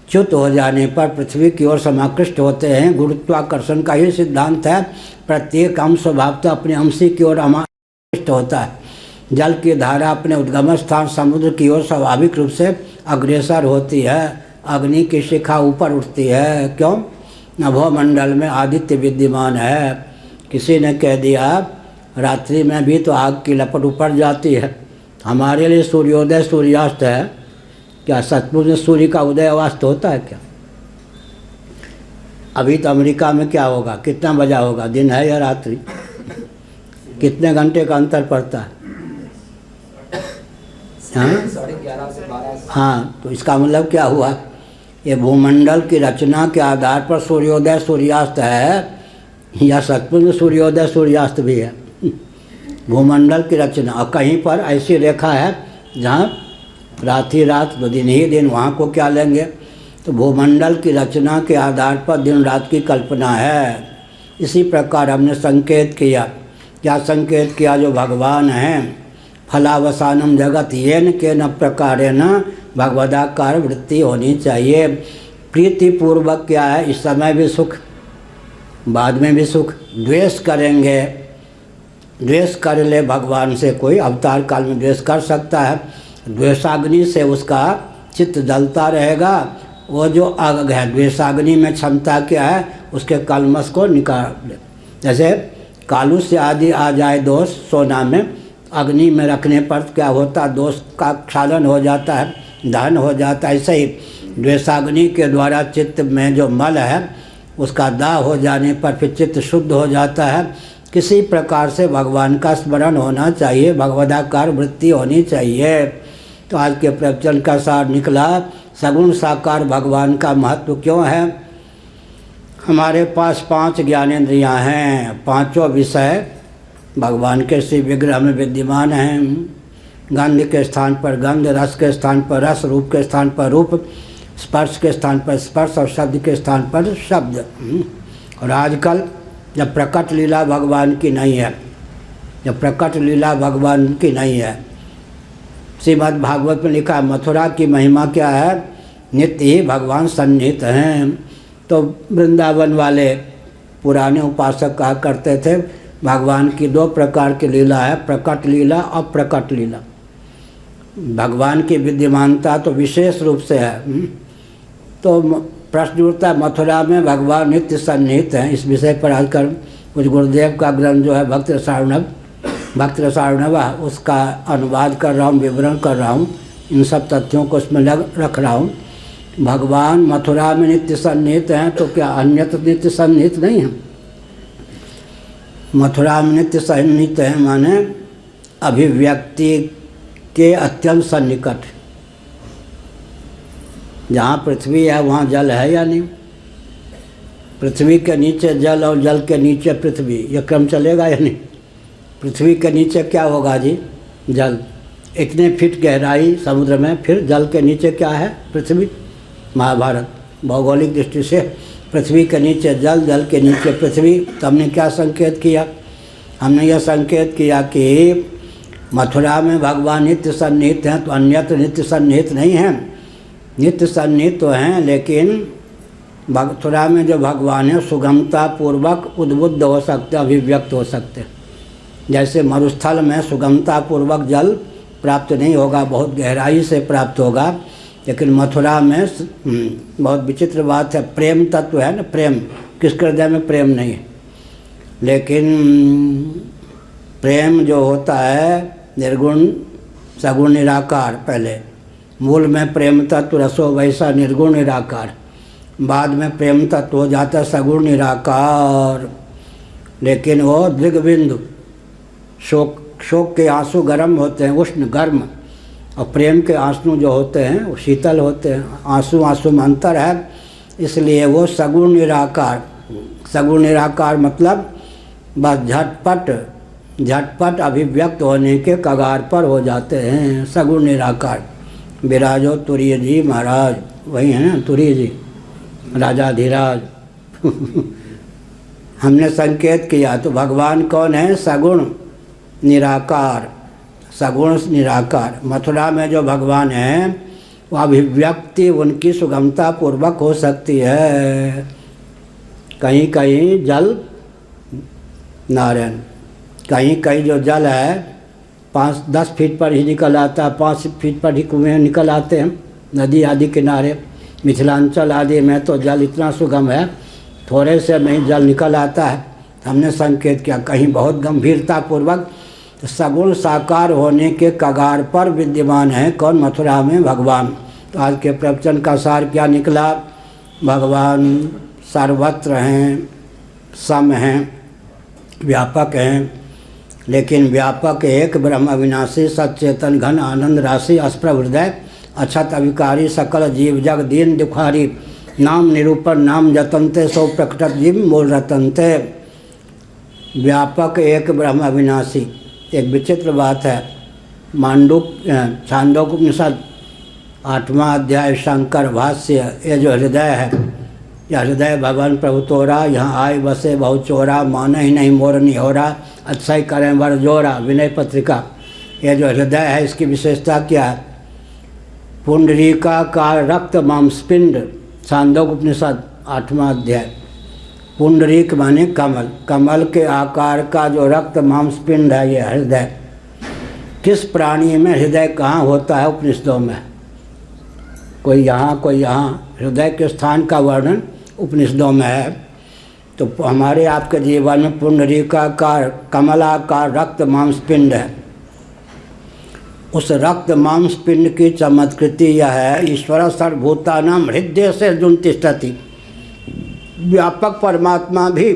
च्युत हो जाने पर पृथ्वी की ओर समाकृष्ट होते हैं। गुरुत्वाकर्षण का ही सिद्धांत है, प्रत्येक अंश स्वभावतः अपने अंशी की ओर आकृष्ट होता है। जल की धारा अपने उद्गम स्थान समुद्र की ओर स्वाभाविक रूप से अग्रसर होती है। अग्नि की शिखा ऊपर उठती है, क्यों? नभोमंडल में आदित्य विद्यमान है। किसी ने कह दिया रात्रि में भी तो आग की लपट ऊपर जाती है। हमारे लिए सूर्योदय सूर्यास्त है, क्या सचमुच में सूर्य का उदय अस्त होता है क्या? अभी तो अमेरिका में क्या होगा, कितना बजा होगा, दिन है या रात्रि? कितने घंटे का अंतर पड़ता है? हाँ, तो इसका मतलब क्या हुआ? ये भूमंडल की रचना के आधार पर सूर्योदय सूर्यास्त है या सचमुच में सूर्योदय सूर्यास्त भी है? भूमंडल की रचना, और कहीं पर ऐसी रेखा है जहाँ रात ही रात तो दिन ही दिन, वहाँ को क्या लेंगे? तो भूमंडल की रचना के आधार पर दिन रात की कल्पना है। इसी प्रकार हमने संकेत किया, क्या संकेत किया? जो भगवान हैं, फलावसानम जगत येन के न प्रकारेण भगवदाकार वृत्ति होनी चाहिए। प्रीतिपूर्वक क्या है? इस समय भी सुख, बाद में भी सुख। द्वेष करेंगे, द्वेष कर ले भगवान से, कोई अवतार काल में द्वेष कर सकता है। द्वेषाग्नि से उसका चित्त जलता रहेगा। वो जो आग है, द्वेषाग्नि में क्षमता क्या है? उसके कलमश को निकाल ले। जैसे कालू से आदि आ जाए दोष सोना में, अग्नि में रखने पर क्या होता? दोष का क्षालन हो जाता है, दहन हो जाता है। ऐसे ही द्वेषाग्नि के द्वारा चित्त में जो मल है उसका दाह हो जाने पर फिर चित्त शुद्ध हो जाता है। किसी प्रकार से भगवान का स्मरण होना चाहिए, भगवदाकार वृत्ति होनी चाहिए। तो आज के प्रवचन का सार निकला, सगुण साकार भगवान का महत्व क्यों है? हमारे पास 5 ज्ञानेंद्रियां हैं, पांचों विषय भगवान के श्री विग्रह में विद्यमान हैं। गंध के स्थान पर गंध, रस के स्थान पर रस, रूप के स्थान पर रूप, स्पर्श के स्थान पर स्पर्श और शब्द के स्थान पर शब्द। और आजकल जब प्रकट लीला भगवान की नहीं है, जब प्रकट लीला भगवान की नहीं है, श्रीमद् भागवत में लिखा है मथुरा की महिमा क्या है? नित्य ही भगवान सन्निहित हैं। तो वृंदावन वाले पुराने उपासक कहा करते थे भगवान की 2 प्रकार की लीला है, प्रकट लीला और अप्रकट लीला। भगवान की विद्यमानता तो विशेष रूप से है। तो प्रश्न उठता है मथुरा में भगवान नित्य सन्निहित हैं। इस विषय पर आजकल कुछ गुरुदेव का ग्रंथ जो है भक्त रसार्णव, उसका अनुवाद कर रहा हूँ, विवरण कर रहा हूँ, इन सब तथ्यों को उसमें रख रहा हूँ। भगवान मथुरा में नित्य सन्निहित हैं, तो क्या अन्यत्र नित्य सन्निहित नहीं है? मथुरा में नित्य सन्निहित हैं माने अभिव्यक्ति के अत्यंत सन्निकट। जहाँ पृथ्वी है वहाँ जल है या नहीं? पृथ्वी के नीचे जल और जल के नीचे पृथ्वी, ये क्रम चलेगा या नहीं? पृथ्वी के नीचे क्या होगा जी? जल। इतने फीट गहराई समुद्र में, फिर जल के नीचे क्या है? पृथ्वी। महाभारत भौगोलिक दृष्टि से पृथ्वी के नीचे जल, जल के नीचे पृथ्वी। तो हमने क्या संकेत किया? हमने यह संकेत किया कि मथुरा में भगवान नित्य सन्निहित हैं, तो अन्यत्र नित्य सन्निहित नहीं हैं। नित्य सन्निहित तो हैं, लेकिन मथुरा में जो भगवान है सुगमता पूर्वक उद्बुद्ध हो सकते, अभिव्यक्त हो सकते। जैसे मरुस्थल में सुगमता पूर्वक जल प्राप्त नहीं होगा, बहुत गहराई से प्राप्त होगा। लेकिन मथुरा में बहुत विचित्र बात है, प्रेम तत्व है ना, प्रेम। किसके हृदय में प्रेम नहीं है? लेकिन प्रेम जो होता है निर्गुण सगुण निराकार, पहले मूल में प्रेम तत्व रसो वैसा निर्गुण निराकार, बाद में प्रेम तत्व हो जाता है सगुण निराकार। लेकिन वो दृग्बिंदु, शोक के आंसू गर्म होते हैं, उष्ण गर्म, और प्रेम के आंसू जो होते हैं वो शीतल होते हैं। आंसू में अंतर है, इसलिए वो सगुण निराकार। सगुण निराकार मतलब बस झटपट अभिव्यक्त होने के कगार पर हो जाते हैं, सगुण निराकार। विराजो तुरीय जी महाराज, वही है ना तुरीय जी, राजाधिराज। हमने संकेत किया तो भगवान कौन है? सगुण निराकार, सगुण निराकार। मथुरा में जो भगवान हैं वो अभिव्यक्ति उनकी सुगमता पूर्वक हो सकती है। कहीं कहीं जल नारायण, कहीं कहीं जो जल है 5-10 फीट पर ही निकल आता है, 5 फीट पर ही कुएँ निकल आते हैं नदी आदि किनारे। मिथिलांचल आदि में तो जल इतना सुगम है, थोड़े से में ही जल निकल आता है। हमने संकेत किया कहीं बहुत गंभीरता पूर्वक सगुण साकार होने के कगार पर विद्यमान है कौन? मथुरा में भगवान। तो आज के प्रवचन का सार क्या निकला? भगवान सर्वत्र हैं, सम हैं, व्यापक हैं, लेकिन व्यापक एक ब्रह्म अविनाशी सच्चेतन घन आनंद राशि अस्प्रभ हृदय अक्षत अविकारी सकल जीव जग दीन दुखारी नाम निरूपण नाम जतनते सो प्रकट जीव मूल रतनते। व्यापक एक ब्रह्म अविनाशी। एक विचित्र बात है, छांदोग्य उपनिषद 8वां अध्याय शंकर भाष्य, ये जो हृदय है, यह हृदय भगवान प्रभु तोरा, यहाँ आए बसे बहु चोरा, मान ही नहीं मोर निहोरा, अच्छा ही करें वर जोरा, विनय पत्रिका। ये जो हृदय है इसकी विशेषता क्या है? पुंडरीका का रक्त मांसपिंड, छांदोग्य उपनिषद 8वां अध्याय। पुंडरीक माने कमल, कमल के आकार का जो रक्त मांसपिंड है ये हृदय। किस प्राणी में हृदय कहाँ होता है? उपनिषदों में, कोई यहाँ कोई यहाँ। हृदय के स्थान का वर्णन उपनिषदों में है। तो हमारे आपके जीवन में पुंडरीकाकार कमलाकार रक्त मांसपिंड है। उस रक्त मांसपिंड की चमत्कृति यह है, ईश्वर सर्वभूतानां हृदय से जुन तिष्ठति। व्यापक परमात्मा भी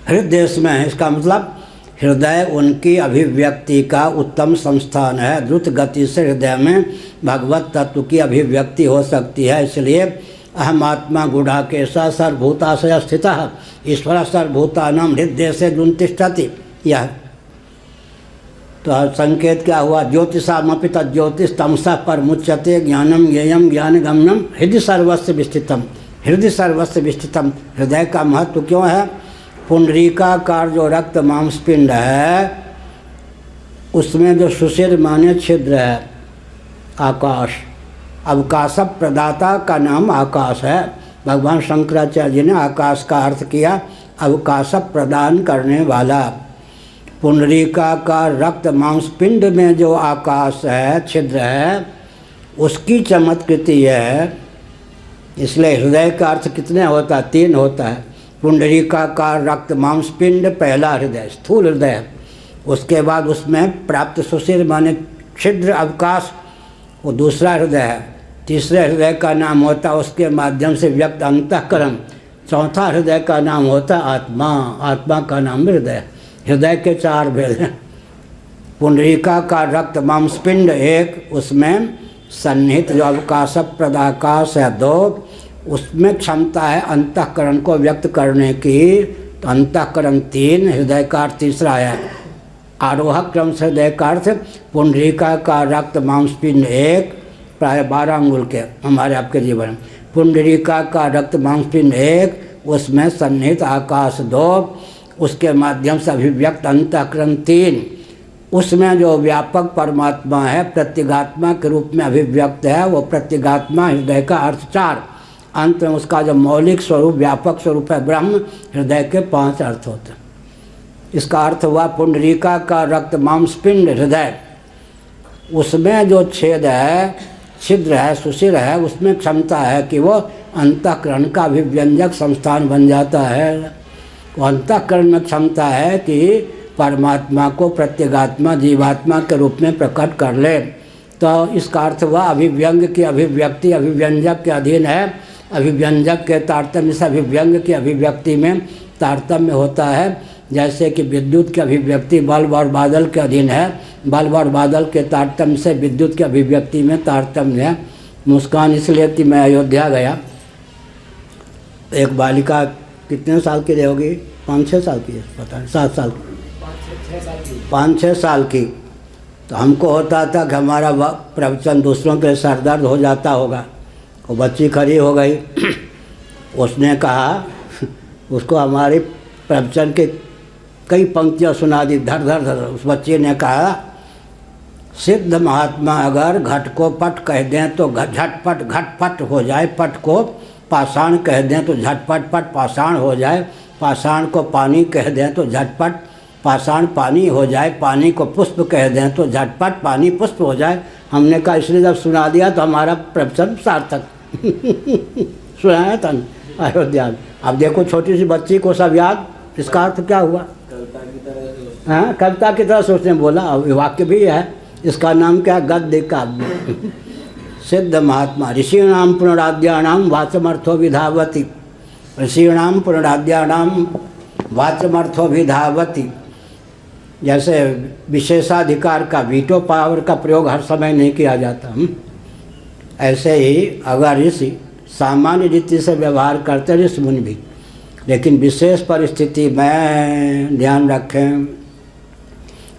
हृदय में है। इसका मतलब हृदय उनकी अभिव्यक्ति का उत्तम संस्थान है। द्रुत गति से हृदय में भगवत तत्व की अभिव्यक्ति हो सकती है। इसलिए अहम आत्मा गुडाकेश सर्वभूताशय स्थितः ईश्वर सर्वभूतानां हृदय से जुन तिष्ठति। यह तो संकेत क्या हुआ? ज्योतिषामपि तज्ज्योतिष तमसा परमुच्यते ज्ञानम ज्ञेयम ज्ञानगम्यम हृदय सर्वस्य विष्ठितम। हृदय सर्वस्य विष्ठितम। हृदय का महत्व क्यों है? पुंडरीकाकार जो रक्त मांसपिंड है उसमें जो सुशिर माने छिद्र है, आकाश, अवकाश प्रदाता का नाम आकाश है। भगवान शंकराचार्य जी ने आकाश का अर्थ किया अवकाश प्रदान करने वाला। पुंडरीकाकार रक्त मांसपिंड में जो आकाश है, छिद्र है, उसकी चमत्कृति है। इसलिए हृदय का अर्थ कितने होता है? 3 होता है। पुंडरीकाकार रक्त मांसपिंड पहला हृदय, स्थूल हृदय। उसके बाद उसमें प्राप्त सुशिर माने छिद्र अवकाश, वो दूसरा हृदय है। तीसरे हृदय का नाम होता है उसके माध्यम से व्यक्त अंतःकरण। चौथा हृदय का नाम होता है आत्मा। आत्मा का नाम हृदय। हृदय के 4 भेद हैं। पुंडरीकाकार रक्त मांसपिंड एक, उसमें सन्निहित जो अवकाश प्रदाकाश है 2, उसमें क्षमता है अंतःकरण को व्यक्त करने की। तो अंतःकरण 3, हृदय का तीसरा है। आरोहक क्रम से हृदय का अर्थ पुंडरीकाकार रक्त मांसपिंड 1, प्राय 12 अंगुल के हमारे आपके जीवन में। पुंडरीकाकार रक्त मांसपिंड 1, उसमें सन्निहित आकाश 2, उसके माध्यम से अभिव्यक्त अंतःकरण 3, उसमें जो व्यापक परमात्मा है प्रत्यगात्मा के रूप में अभिव्यक्त है, वो प्रत्यगात्मा हृदय का अर्थ 4। अंत में उसका जो मौलिक स्वरूप व्यापक स्वरूप है ब्रह्म, हृदय के 5 अर्थ होते हैं। इसका अर्थ हुआ पुंडरीका का रक्त मांसपिंड हृदय, उसमें जो छेद है, छिद्र है, सुशिर है, उसमें क्षमता है कि वो अंतःकरण का अभिव्यंजक संस्थान बन जाता है। वो अंतःकरण में क्षमता है कि परमात्मा को प्रत्यगात्मा जीवात्मा के रूप में प्रकट कर ले। तो इसका अर्थ हुआ अभिव्यंग की अभिव्यक्ति अभिव्यंजक के अधीन है। अभिव्यंजक के तारतम्य से अभिव्यंग की अभिव्यक्ति में तारतम्य होता है। जैसे कि विद्युत की अभिव्यक्ति बल्ब और बादल के अधीन है, बल्ब और बादल के तारतम्य से विद्युत की अभिव्यक्ति में तारतम्य है। मुस्कान इसलिए कि मैं अयोध्या गया, एक बालिका कितने साल की होगी? 5-6 साल की है, पता नहीं, 7 साल की, 5-6 साल की। तो हमको होता था कि हमारा प्रवचन दूसरों के सर दर्द हो जाता होगा। वो बच्ची खड़ी हो गई, उसने कहा, उसको हमारे प्रवचन के कई पंक्तियाँ सुना दी, धर धर धर। उस बच्चे ने कहा सिद्ध महात्मा अगर घट को पट कह दें तो झटपट घटपट हो जाए, पट को पाषाण कह दें तो झटपट पट पाषाण हो जाए, पाषाण को पानी कह दें तो झटपट पाषाण पानी हो जाए, पानी को पुष्प कह दें तो झटपट पानी पुष्प हो जाए। हमने कहा इसलिए जब सुना दिया तो हमारा प्रवचन सार्थक सुनाया था अयोध्या में। अब देखो छोटी सी बच्ची को सब याद, इसका अर्थ क्या हुआ? हाँ, कविता की तरह सोचने बोला। वाक्य भी है, इसका नाम क्या? गद्य काव्य। सिद्ध महात्मा ऋषीणाम पुनराद्यानाम वाचमर्थो विधावती, ऋषीणाम पुनराद्यानाम वाचमर्थो विधावती। जैसे विशेषाधिकार का वीटो पावर का प्रयोग हर समय नहीं किया जाता, ऐसे ही अगर ऋषि सामान्य रीति से व्यवहार करते ऋषि मुनि भी, लेकिन विशेष परिस्थिति में ध्यान रखें।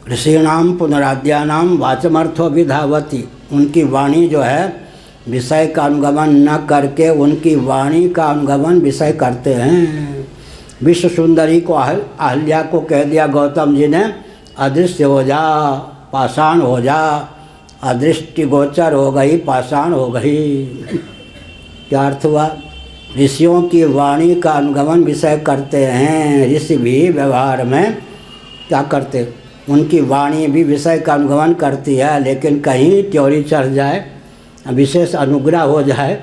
ऋषीणाम पुनराद्यानाम वाचमर्थो विधावती, उनकी वाणी जो है विषय का अनुगमन न करके उनकी वाणी का अनुगमन विषय करते हैं। विश्व सुंदरी को अहल्या को कह दिया गौतम जी ने, अदृश्य हो जा, पाषाण हो जा, अदृष्टि गोचर हो गई, पाषाण हो गई। क्या अर्थ हुआ? ऋषियों की वाणी का अनुगमन विषय करते हैं। ऋषि भी व्यवहार में क्या करते? उनकी वाणी भी विषय का अनुगमन करती है, लेकिन कहीं त्योरी चढ़ जाए, विशेष अनुग्रह हो जाए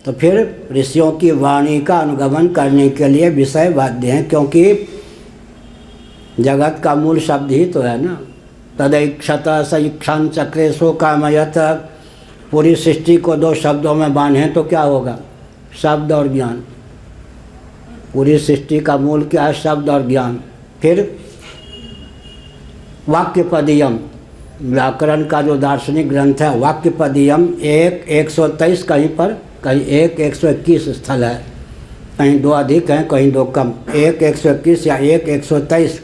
तो फिर ऋषियों की वाणी का अनुगमन करने के लिए विषय बाध्य हैं, क्योंकि जगत का मूल शब्द ही तो है ना। तदैक्षत सईक्षण चक्रे सो कामयत। पूरी सृष्टि को दो शब्दों में बांधें तो क्या होगा? शब्द और ज्ञान। पूरी सृष्टि का मूल क्या है? शब्द और ज्ञान। फिर वाक्यपदीयम, व्याकरण का जो दार्शनिक ग्रंथ है, वाक्यपदीयम 1:123 कहीं पर, कहीं 1:121 स्थल है, कहीं 2 अधिक हैं, कहीं 2 कम। 1:121 या 1:123।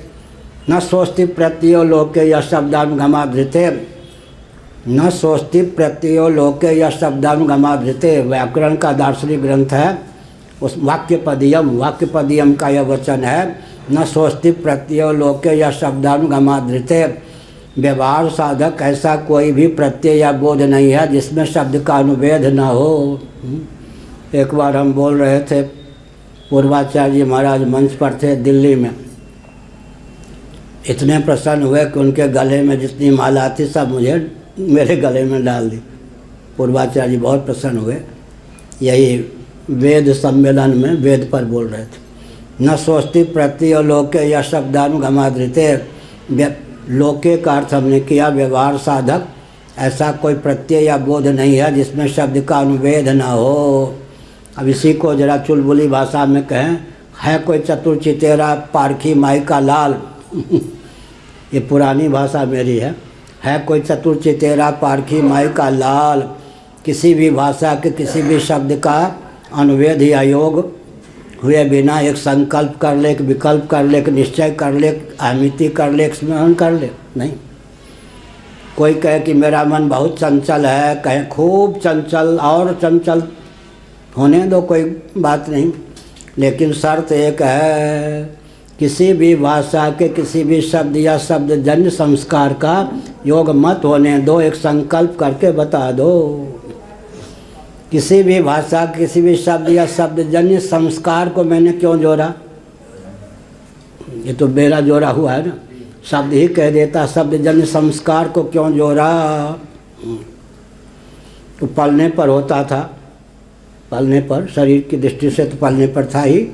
न सोस्ति प्रत्ययो लोके यह शब्दानुगमाधृते, न सोस्ति प्रत्ययो लोके यह शब्दानुगमाधृते, व्याकरण का दार्शनिक ग्रंथ है। उस वाक्यपदीयम का यह वचन है, न सोस्ति प्रत्ययो लोके यह शब्दानुगमाधृते। व्यवहार साधक ऐसा कोई भी प्रत्यय या बोध नहीं है जिसमें शब्द का अनुवेद न हो। एक बार हम बोल रहे थे, पूर्वाचार्य जी महाराज मंच पर थे दिल्ली में, इतने प्रसन्न हुए कि उनके गले में जितनी माला थी सब मुझे मेरे गले में डाल दी। पूर्वाचार्य जी बहुत प्रसन्न हुए। यही वेद सम्मेलन में वेद पर बोल रहे थे। न सोचती प्रत्यय लोके या शब्दानुगमाधृते, लोके का अर्थ हमने किया व्यवहार साधक, ऐसा कोई प्रत्यय या बोध नहीं है जिसमें शब्द का अनुवेद न हो। अब इसी को जरा चुलबुली भाषा में कहें, है कोई चतुर चितेरा पारखी माई का लाल। ये पुरानी भाषा मेरी है कोई चतुर चितेरा पारखी माई का लाल। किसी भी भाषा के किसी भी शब्द का अनुवेद या योग हुए बिना एक संकल्प कर ले, एक विकल्प कर ले, एक निश्चय कर ले, अहमिति कर ले, एक स्मरण कर ले, नहीं। कोई कहे कि मेरा मन बहुत चंचल है, कहे खूब चंचल, और चंचल होने दो, कोई बात नहीं, लेकिन शर्त एक है, किसी भी भाषा के किसी भी शब्द या शब्द जन्य संस्कार का योग मत होने दो, एक संकल्प करके बता दो। किसी भी भाषा किसी भी शब्द या शब्द जन्य संस्कार को मैंने क्यों जोड़ा? ये तो मेरा जोड़ा हुआ है ना, शब्द ही कह देता, शब्द जन्य संस्कार को क्यों जोड़ा? तो पलने पर होता था, पलने पर, शरीर की दृष्टि से तो पलने पर था ही।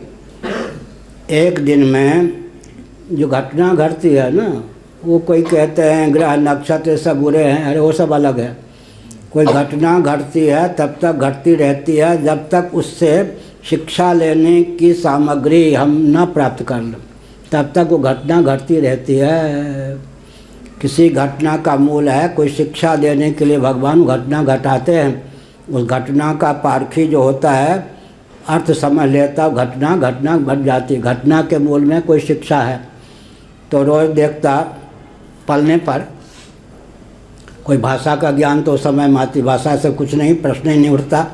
एक दिन में जो घटना घटती है ना, वो कोई कहते हैं ग्रह नक्षत्र सब बुरे हैं, अरे वो सब अलग है। कोई घटना घटती है तब तक घटती रहती है जब तक उससे शिक्षा लेने की सामग्री हम न प्राप्त कर लें, तब तक वो घटना घटती रहती है। किसी घटना का मूल है कोई शिक्षा देने के लिए भगवान घटना घटाते हैं। उस घटना का पारखी जो होता है अर्थ समझ लेता, घटना घट जाती। घटना के मूल में कोई शिक्षा है। तो रोज़ देखता पलने पर कोई भाषा का ज्ञान तो समय मातृभाषा से कुछ नहीं, प्रश्न ही नहीं उठता।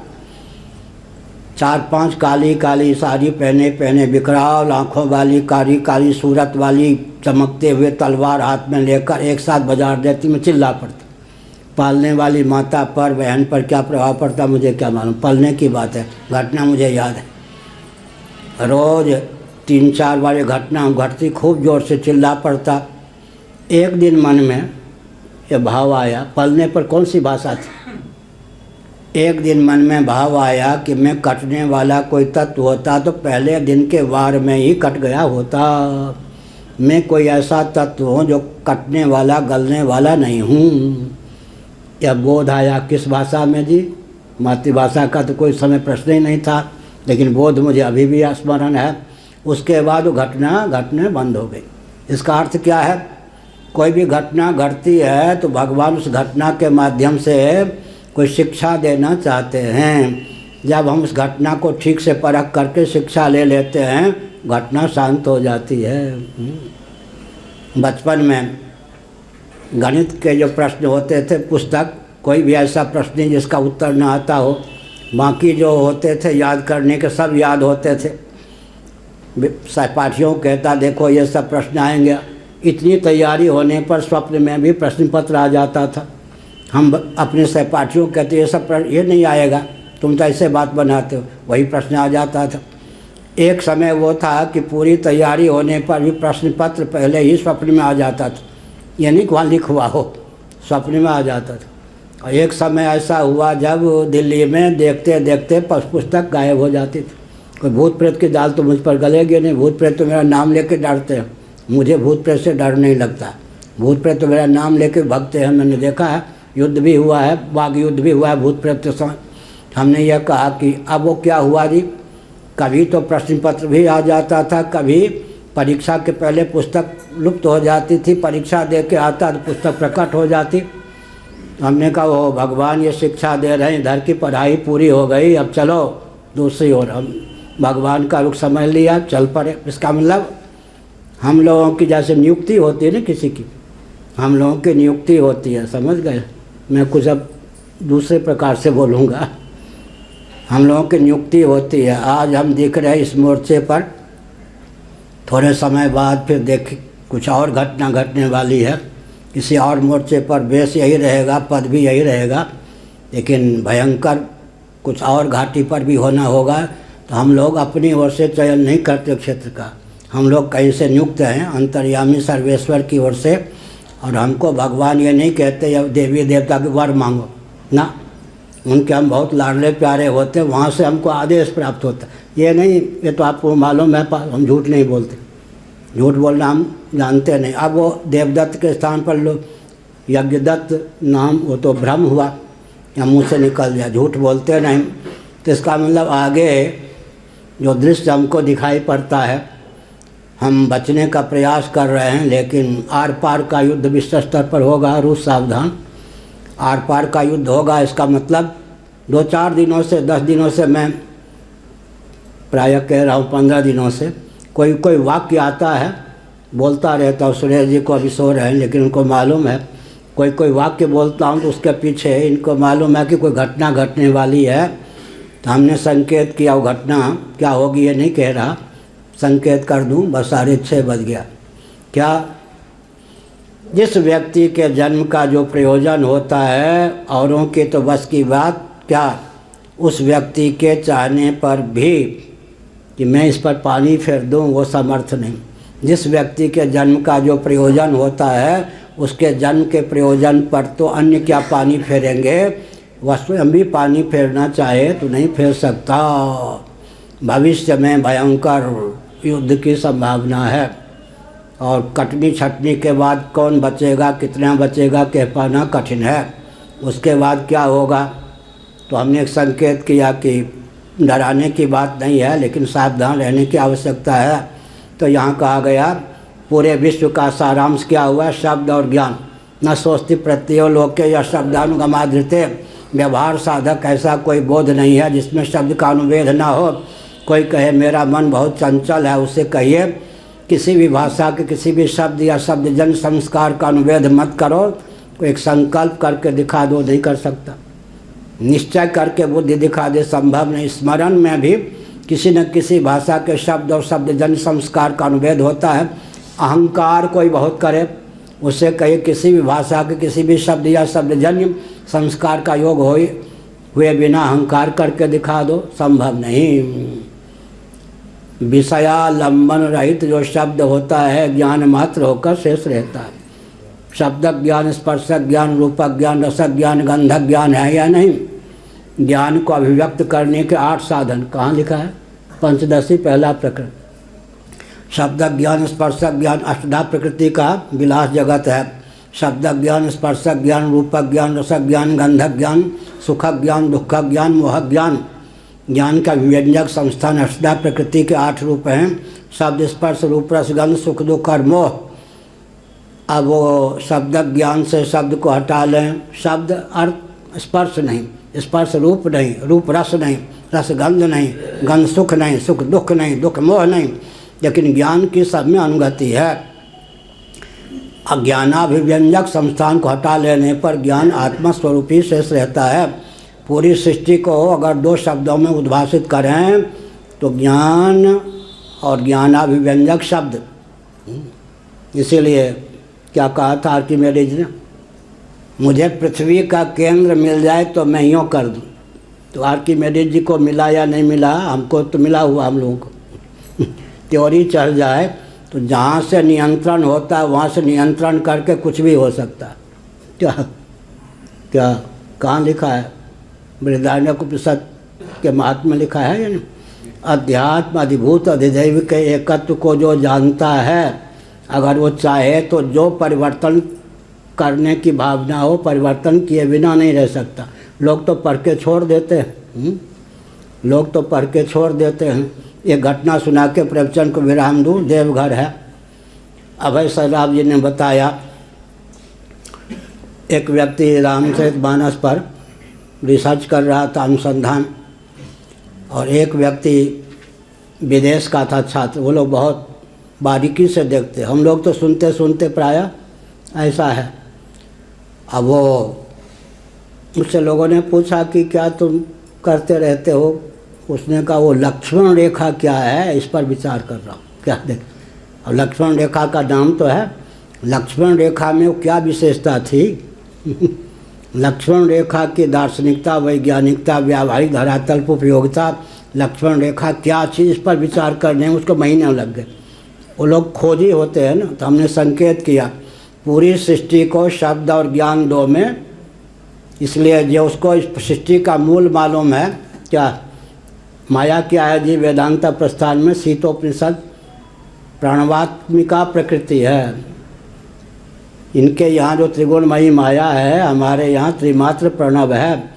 4-5 काली काली साड़ी पहने विकराल आँखों वाली कारी काली सूरत वाली चमकते हुए तलवार हाथ में लेकर एक साथ बाजार देती में चिल्ला पड़ती। पालने वाली माता पर, बहन पर क्या प्रभाव पड़ता मुझे क्या मालूम, पलने की बात है। घटना मुझे याद है, रोज़ 3-4 बार ये घटना घटती, खूब ज़ोर से चिल्ला पड़ता। एक दिन मन में ये भाव आया, पलने पर कौन सी भाषा थी, एक दिन मन में भाव आया कि मैं कटने वाला कोई तत्व होता तो पहले दिन के वार में ही कट गया होता। मैं कोई ऐसा तत्व हूँ जो कटने वाला, गलने वाला नहीं हूँ। यह बोध आया किस भाषा में जी, मातृभाषा का तो कोई समय प्रश्न ही नहीं था, लेकिन बोध मुझे अभी भी स्मरण है। उसके बाद वो घटना घटने बंद हो गई। इसका अर्थ क्या है, कोई भी घटना घटती है तो भगवान उस घटना के माध्यम से कोई शिक्षा देना चाहते हैं। जब हम उस घटना को ठीक से परख करके शिक्षा ले लेते हैं, घटना शांत हो जाती है। बचपन में गणित के जो प्रश्न होते थे, पुस्तक कोई भी ऐसा प्रश्न नहीं जिसका उत्तर ना आता हो, बाकी जो होते थे याद करने के सब याद होते थे। सहपाठियों कहता देखो ये सब प्रश्न आएंगे, इतनी तैयारी होने पर स्वप्न में भी प्रश्न पत्र आ जाता था। हम अपने सहपाठियों कहते ये सब ये नहीं आएगा, तुम तो ऐसे बात बनाते हो, वही प्रश्न आ जाता था। एक समय वो था कि पूरी तैयारी होने पर भी प्रश्न पत्र पहले ही स्वप्न में आ जाता था, ये नहीं कि वहाँ लिखवा हो, स्वप्न में आ जाता था। और एक समय ऐसा हुआ जब दिल्ली में देखते देखते पुस्तक गायब हो जाती थी। कोई भूत प्रेत की दाल तो मुझ पर गलेगी नहीं, भूत प्रेत तो मेरा नाम लेके डरते हैं, मुझे भूत प्रेत से डर नहीं लगता। भूत प्रेत तो मेरा नाम लेके भगते हैं, मैंने देखा है, युद्ध भी हुआ है, बाघ युद्ध भी हुआ है भूत प्रेत के समय। हमने यह कहा कि अब वो क्या हुआ जी, कभी तो प्रश्न पत्र भी आ जाता था, कभी परीक्षा के पहले पुस्तक लुप्त हो जाती थी, परीक्षा दे के आता तो पुस्तक प्रकट हो जाती। हमने कहा वो भगवान ये शिक्षा दे रहे हैं, इधर की पढ़ाई पूरी हो गई, अब चलो दूसरी ओर। हम भगवान का रुख समझ लिया, चल पड़े। इसका मतलब हम लोगों की जैसे नियुक्ति होती है ना किसी की, हम लोगों की नियुक्ति होती है, समझ गए। मैं कुछ अब दूसरे प्रकार से बोलूँगा। हम लोगों की नियुक्ति होती है। आज हम दिख रहे इस मोर्चे पर, थोड़े समय बाद फिर देख कुछ और घटना घटने वाली है, किसी और मोर्चे पर बेस यही रहेगा, पद भी यही रहेगा, लेकिन भयंकर कुछ और घाटी पर भी होना होगा। तो हम लोग अपनी ओर से चयन नहीं करते क्षेत्र का, हम लोग कहीं से नियुक्त हैं अंतर्यामी सर्वेश्वर की ओर से। और हमको भगवान ये नहीं कहते या देवी देवता के वर मांगो ना, उनके हम बहुत लाडले प्यारे होते, वहाँ से हमको आदेश प्राप्त होता। ये नहीं, ये तो आपको मालूम है, हम झूठ नहीं बोलते, झूठ बोलना हम जानते नहीं। अब वो देवदत्त के स्थान पर लोग यज्ञदत्त नाम, वो तो भ्रम हुआ या मुँह से निकल गया, झूठ बोलते नहीं। तो इसका मतलब आगे जो दृश्य हमको दिखाई पड़ता है, हम बचने का प्रयास कर रहे हैं, लेकिन आर पार का युद्ध विश्व स्तर पर होगा, रूस सावधान। आर पार का युद्ध होगा, इसका मतलब 2-4 दिनों से, 10 दिनों से, मैं प्रायः कह रहा हूँ 15 दिनों से, कोई वाक्य आता है, बोलता रहता हूँ। सुरेश जी को अभी सो रहे हैं, लेकिन उनको मालूम है, कोई वाक्य बोलता हूँ तो उसके पीछे इनको मालूम है कि कोई घटना घटने वाली है। तो हमने संकेत किया, वो घटना क्या होगी ये नहीं कह रहा, संकेत कर दूँ, बस 6:30 बज गया। क्या, जिस व्यक्ति के जन्म का जो प्रयोजन होता है, औरों के तो बस की बात क्या, उस व्यक्ति के चाहने पर भी कि मैं इस पर पानी फेर दूँ वो समर्थ नहीं। जिस व्यक्ति के जन्म का जो प्रयोजन होता है, उसके जन्म के प्रयोजन पर तो अन्य क्या पानी फेरेंगे, वह स्वयं भी पानी फेरना चाहे तो नहीं फेर सकता। भविष्य में भयंकर युद्ध की संभावना है, और कटनी छटनी के बाद कौन बचेगा, कितना बचेगा, कह पाना कठिन है। उसके बाद क्या होगा, तो हमने एक संकेत किया कि डराने की बात नहीं है, लेकिन सावधान रहने की आवश्यकता है। तो यहाँ कहा गया पूरे विश्व का सारांश क्या हुआ, शब्द और ज्ञान। न सोचती प्रत्ययो लोके या शब्दानुगमाधृते। व्यवहार साधक ऐसा कोई बोध नहीं है जिसमें शब्द का अनुवेद ना हो। कोई कहे मेरा मन बहुत चंचल है, उसे कहिए किसी भी भाषा के किसी भी शब्द या शब्दजन संस्कार का अनुवेद मत करो। कोई एक संकल्प करके दिखा दो, नहीं कर सकता। निश्चय करके बुद्धि दिखा दे, संभव नहीं। स्मरण में भी किसी न किसी भाषा के शब्द और शब्दजन संस्कार का अनुवेद होता है। अहंकार कोई बहुत करे, उससे कहीं किसी भी भाषा के किसी भी शब्द या शब्दजन्य संस्कार का योग हुए बिना अहंकार करके दिखा दो, संभव नहीं। विषयालंबन रहित जो शब्द होता है ज्ञान मात्र होकर शेष रहता है। शब्द ज्ञान, स्पर्श ज्ञान, रूप ज्ञान, रस ज्ञान, गंध ज्ञान है या नहीं? ज्ञान को अभिव्यक्त करने के 8 साधन कहाँ लिखा है? पंचदशी पहला प्रकरण। शब्द ज्ञान, स्पर्श ज्ञान अष्टधा प्रकृति का विलास जगत है। शब्द ज्ञान, स्पर्श ज्ञान, रूप ज्ञान, रस ज्ञान, गंध ज्ञान, सुख ज्ञान, दुख ज्ञान, मोह ज्ञान। ज्ञान का व्यंजक संस्थान अष्टधा प्रकृति के 8 रूप हैं। शब्द, स्पर्श, रूप, रस, गंध, सुख, दुख और मोह। अब वो शब्द ज्ञान से शब्द को हटा लें। शब्द अर्थ स्पर्श नहीं, स्पर्श रूप नहीं, रूप रस नहीं, रस गंध नहीं, गंध सुख नहीं, सुख दुख नहीं, दुख मोह नहीं। लेकिन ज्ञान की सब में अनुगति है। अज्ञानाभिव्यंजक संस्थान को हटा लेने पर ज्ञान आत्मा स्वरूपी शेष रहता है। पूरी सृष्टि को अगर 2 शब्दों में उद्भाषित करें तो ज्ञान और ज्ञानाभिव्यंजक शब्द। इसीलिए क्या कहा था आर्किमेडीज ने? मुझे पृथ्वी का केंद्र मिल जाए तो मैं यूँ कर दूँ। तो आर्किमेडीज जी को मिला या नहीं मिला? हमको तो मिला हुआ, हम लोगों को। त्योरी चढ़ जाए तो जहाँ से नियंत्रण होता है वहाँ से नियंत्रण करके कुछ भी हो सकता है। क्या कहाँ लिखा है? बृहदारण्यकोपनिषद के महात्म्य में लिखा है या नहीं? अध्यात्म अधिभूत अधिदैव के एकत्व को जो जानता है, अगर वो चाहे तो जो परिवर्तन करने की भावना हो, परिवर्तन किए बिना नहीं रह सकता। लोग तो पढ़ के छोड़ देते हैं। लोग तो पढ़ के छोड़ देते हैं। एक घटना सुना के प्रवचन को विराम दूँ। देवघर है, अभय सराब जी ने बताया, एक व्यक्ति रामचरितमानस पर रिसर्च कर रहा था, अनुसंधान, और एक व्यक्ति विदेश का था छात्र। वो लोग बहुत बारीकी से देखते, हम लोग तो सुनते सुनते प्रायः ऐसा है। अब वो मुझसे लोगों ने पूछा कि क्या तुम करते रहते हो? उसने कहा वो लक्ष्मण रेखा क्या है, इस पर विचार कर रहा हूँ। क्या देख, अब लक्ष्मण रेखा का नाम तो है। लक्ष्मण रेखा में वो क्या विशेषता थी? लक्ष्मण रेखा की दार्शनिकता, वैज्ञानिकता, व्यावहारिक धरातल पर उपयोगिता, लक्ष्मण रेखा क्या चीज़, इस पर विचार करने में उसको महीने लग गए। वो लोग खोजी होते हैं ना, तो हमने संकेत किया पूरी सृष्टि को शब्द और ज्ञान 2 में। इसलिए जो उसको इस सृष्टि का मूल मालूम है, क्या माया क्या है जी? वेदांत प्रस्थान में शीतोपनिषद प्रणवात्मिका प्रकृति है। इनके यहाँ जो त्रिगुणमयी माया है, हमारे यहाँ त्रिमात्र प्रणव है।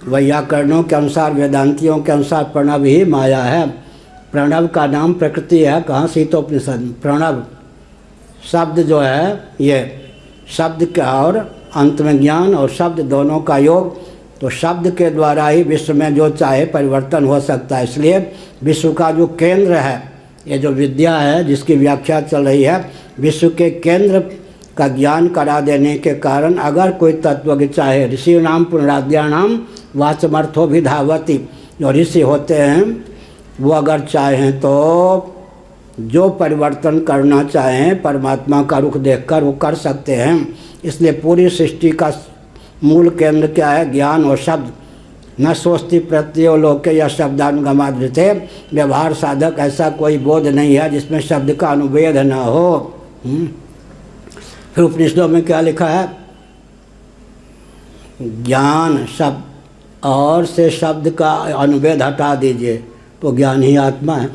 वैयाकरणों के अनुसार, वेदांतियों के अनुसार प्रणव ही माया है। प्रणव का नाम प्रकृति है। कहाँ? शीतोपनिषद। प्रणव शब्द जो है, ये शब्द का और अंत में ज्ञान और शब्द दोनों का योग, तो शब्द के द्वारा ही विश्व में जो चाहे परिवर्तन हो सकता है। इसलिए विश्व का जो केंद्र है, ये जो विद्या है जिसकी व्याख्या चल रही है, विश्व के केंद्र का ज्ञान करा देने के कारण अगर कोई तत्वज्ञ चाहे, ऋषि नाम पुनराद्यानाम वाचमर्थो विधावती, जो ऋषि होते हैं वो अगर चाहें तो जो परिवर्तन करना चाहें परमात्मा का रुख देखकर वो कर सकते हैं। इसलिए पूरी सृष्टि का मूल केंद्र क्या है? ज्ञान और शब्द। न सोचती प्रत्ययो लोके या शब्दानुगमाधृते। व्यवहार साधक ऐसा कोई बोध नहीं है जिसमें शब्द का अनुवेद न हो। फिर उपनिषदों में क्या लिखा है? ज्ञान शब्द और से शब्द का अनुवेद हटा दीजिए तो ज्ञान ही आत्मा है।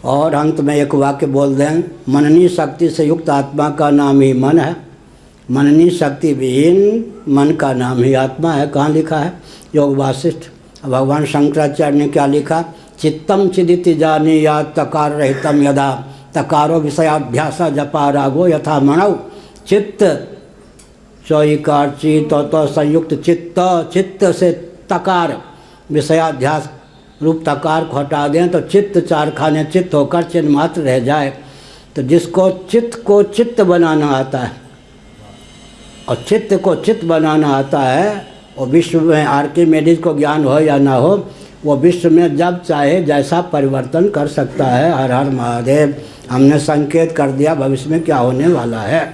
और अंत में एक वाक्य बोल दें, मननी शक्ति से युक्त आत्मा का नाम ही मन है। मननी शक्ति विहीन मन का नाम ही आत्मा है। कहाँ लिखा है? योग वासिष्ठ। भगवान शंकराचार्य ने क्या लिखा? चित्तम चिदिति जानी या तकार रहितम यदा तकारो विषयाभ्यास जपा रागो यथा मणौ। चित्त चौकार चित्त तो संयुक्त चित्त से तकार विषयाध्यास रूप तकार को हटा दें तो चित्त 4 खाने चित्त होकर चिन्ह मात्र रह जाए। तो जिसको चित्त को चित्त बनाना आता है और चित्त को चित्त बनाना आता है, और विश्व में आर्किमेडीज को ज्ञान हो या ना हो, वो विश्व में जब चाहे जैसा परिवर्तन कर सकता है। हर हर महादेव। हमने संकेत कर दिया भविष्य में क्या होने वाला है।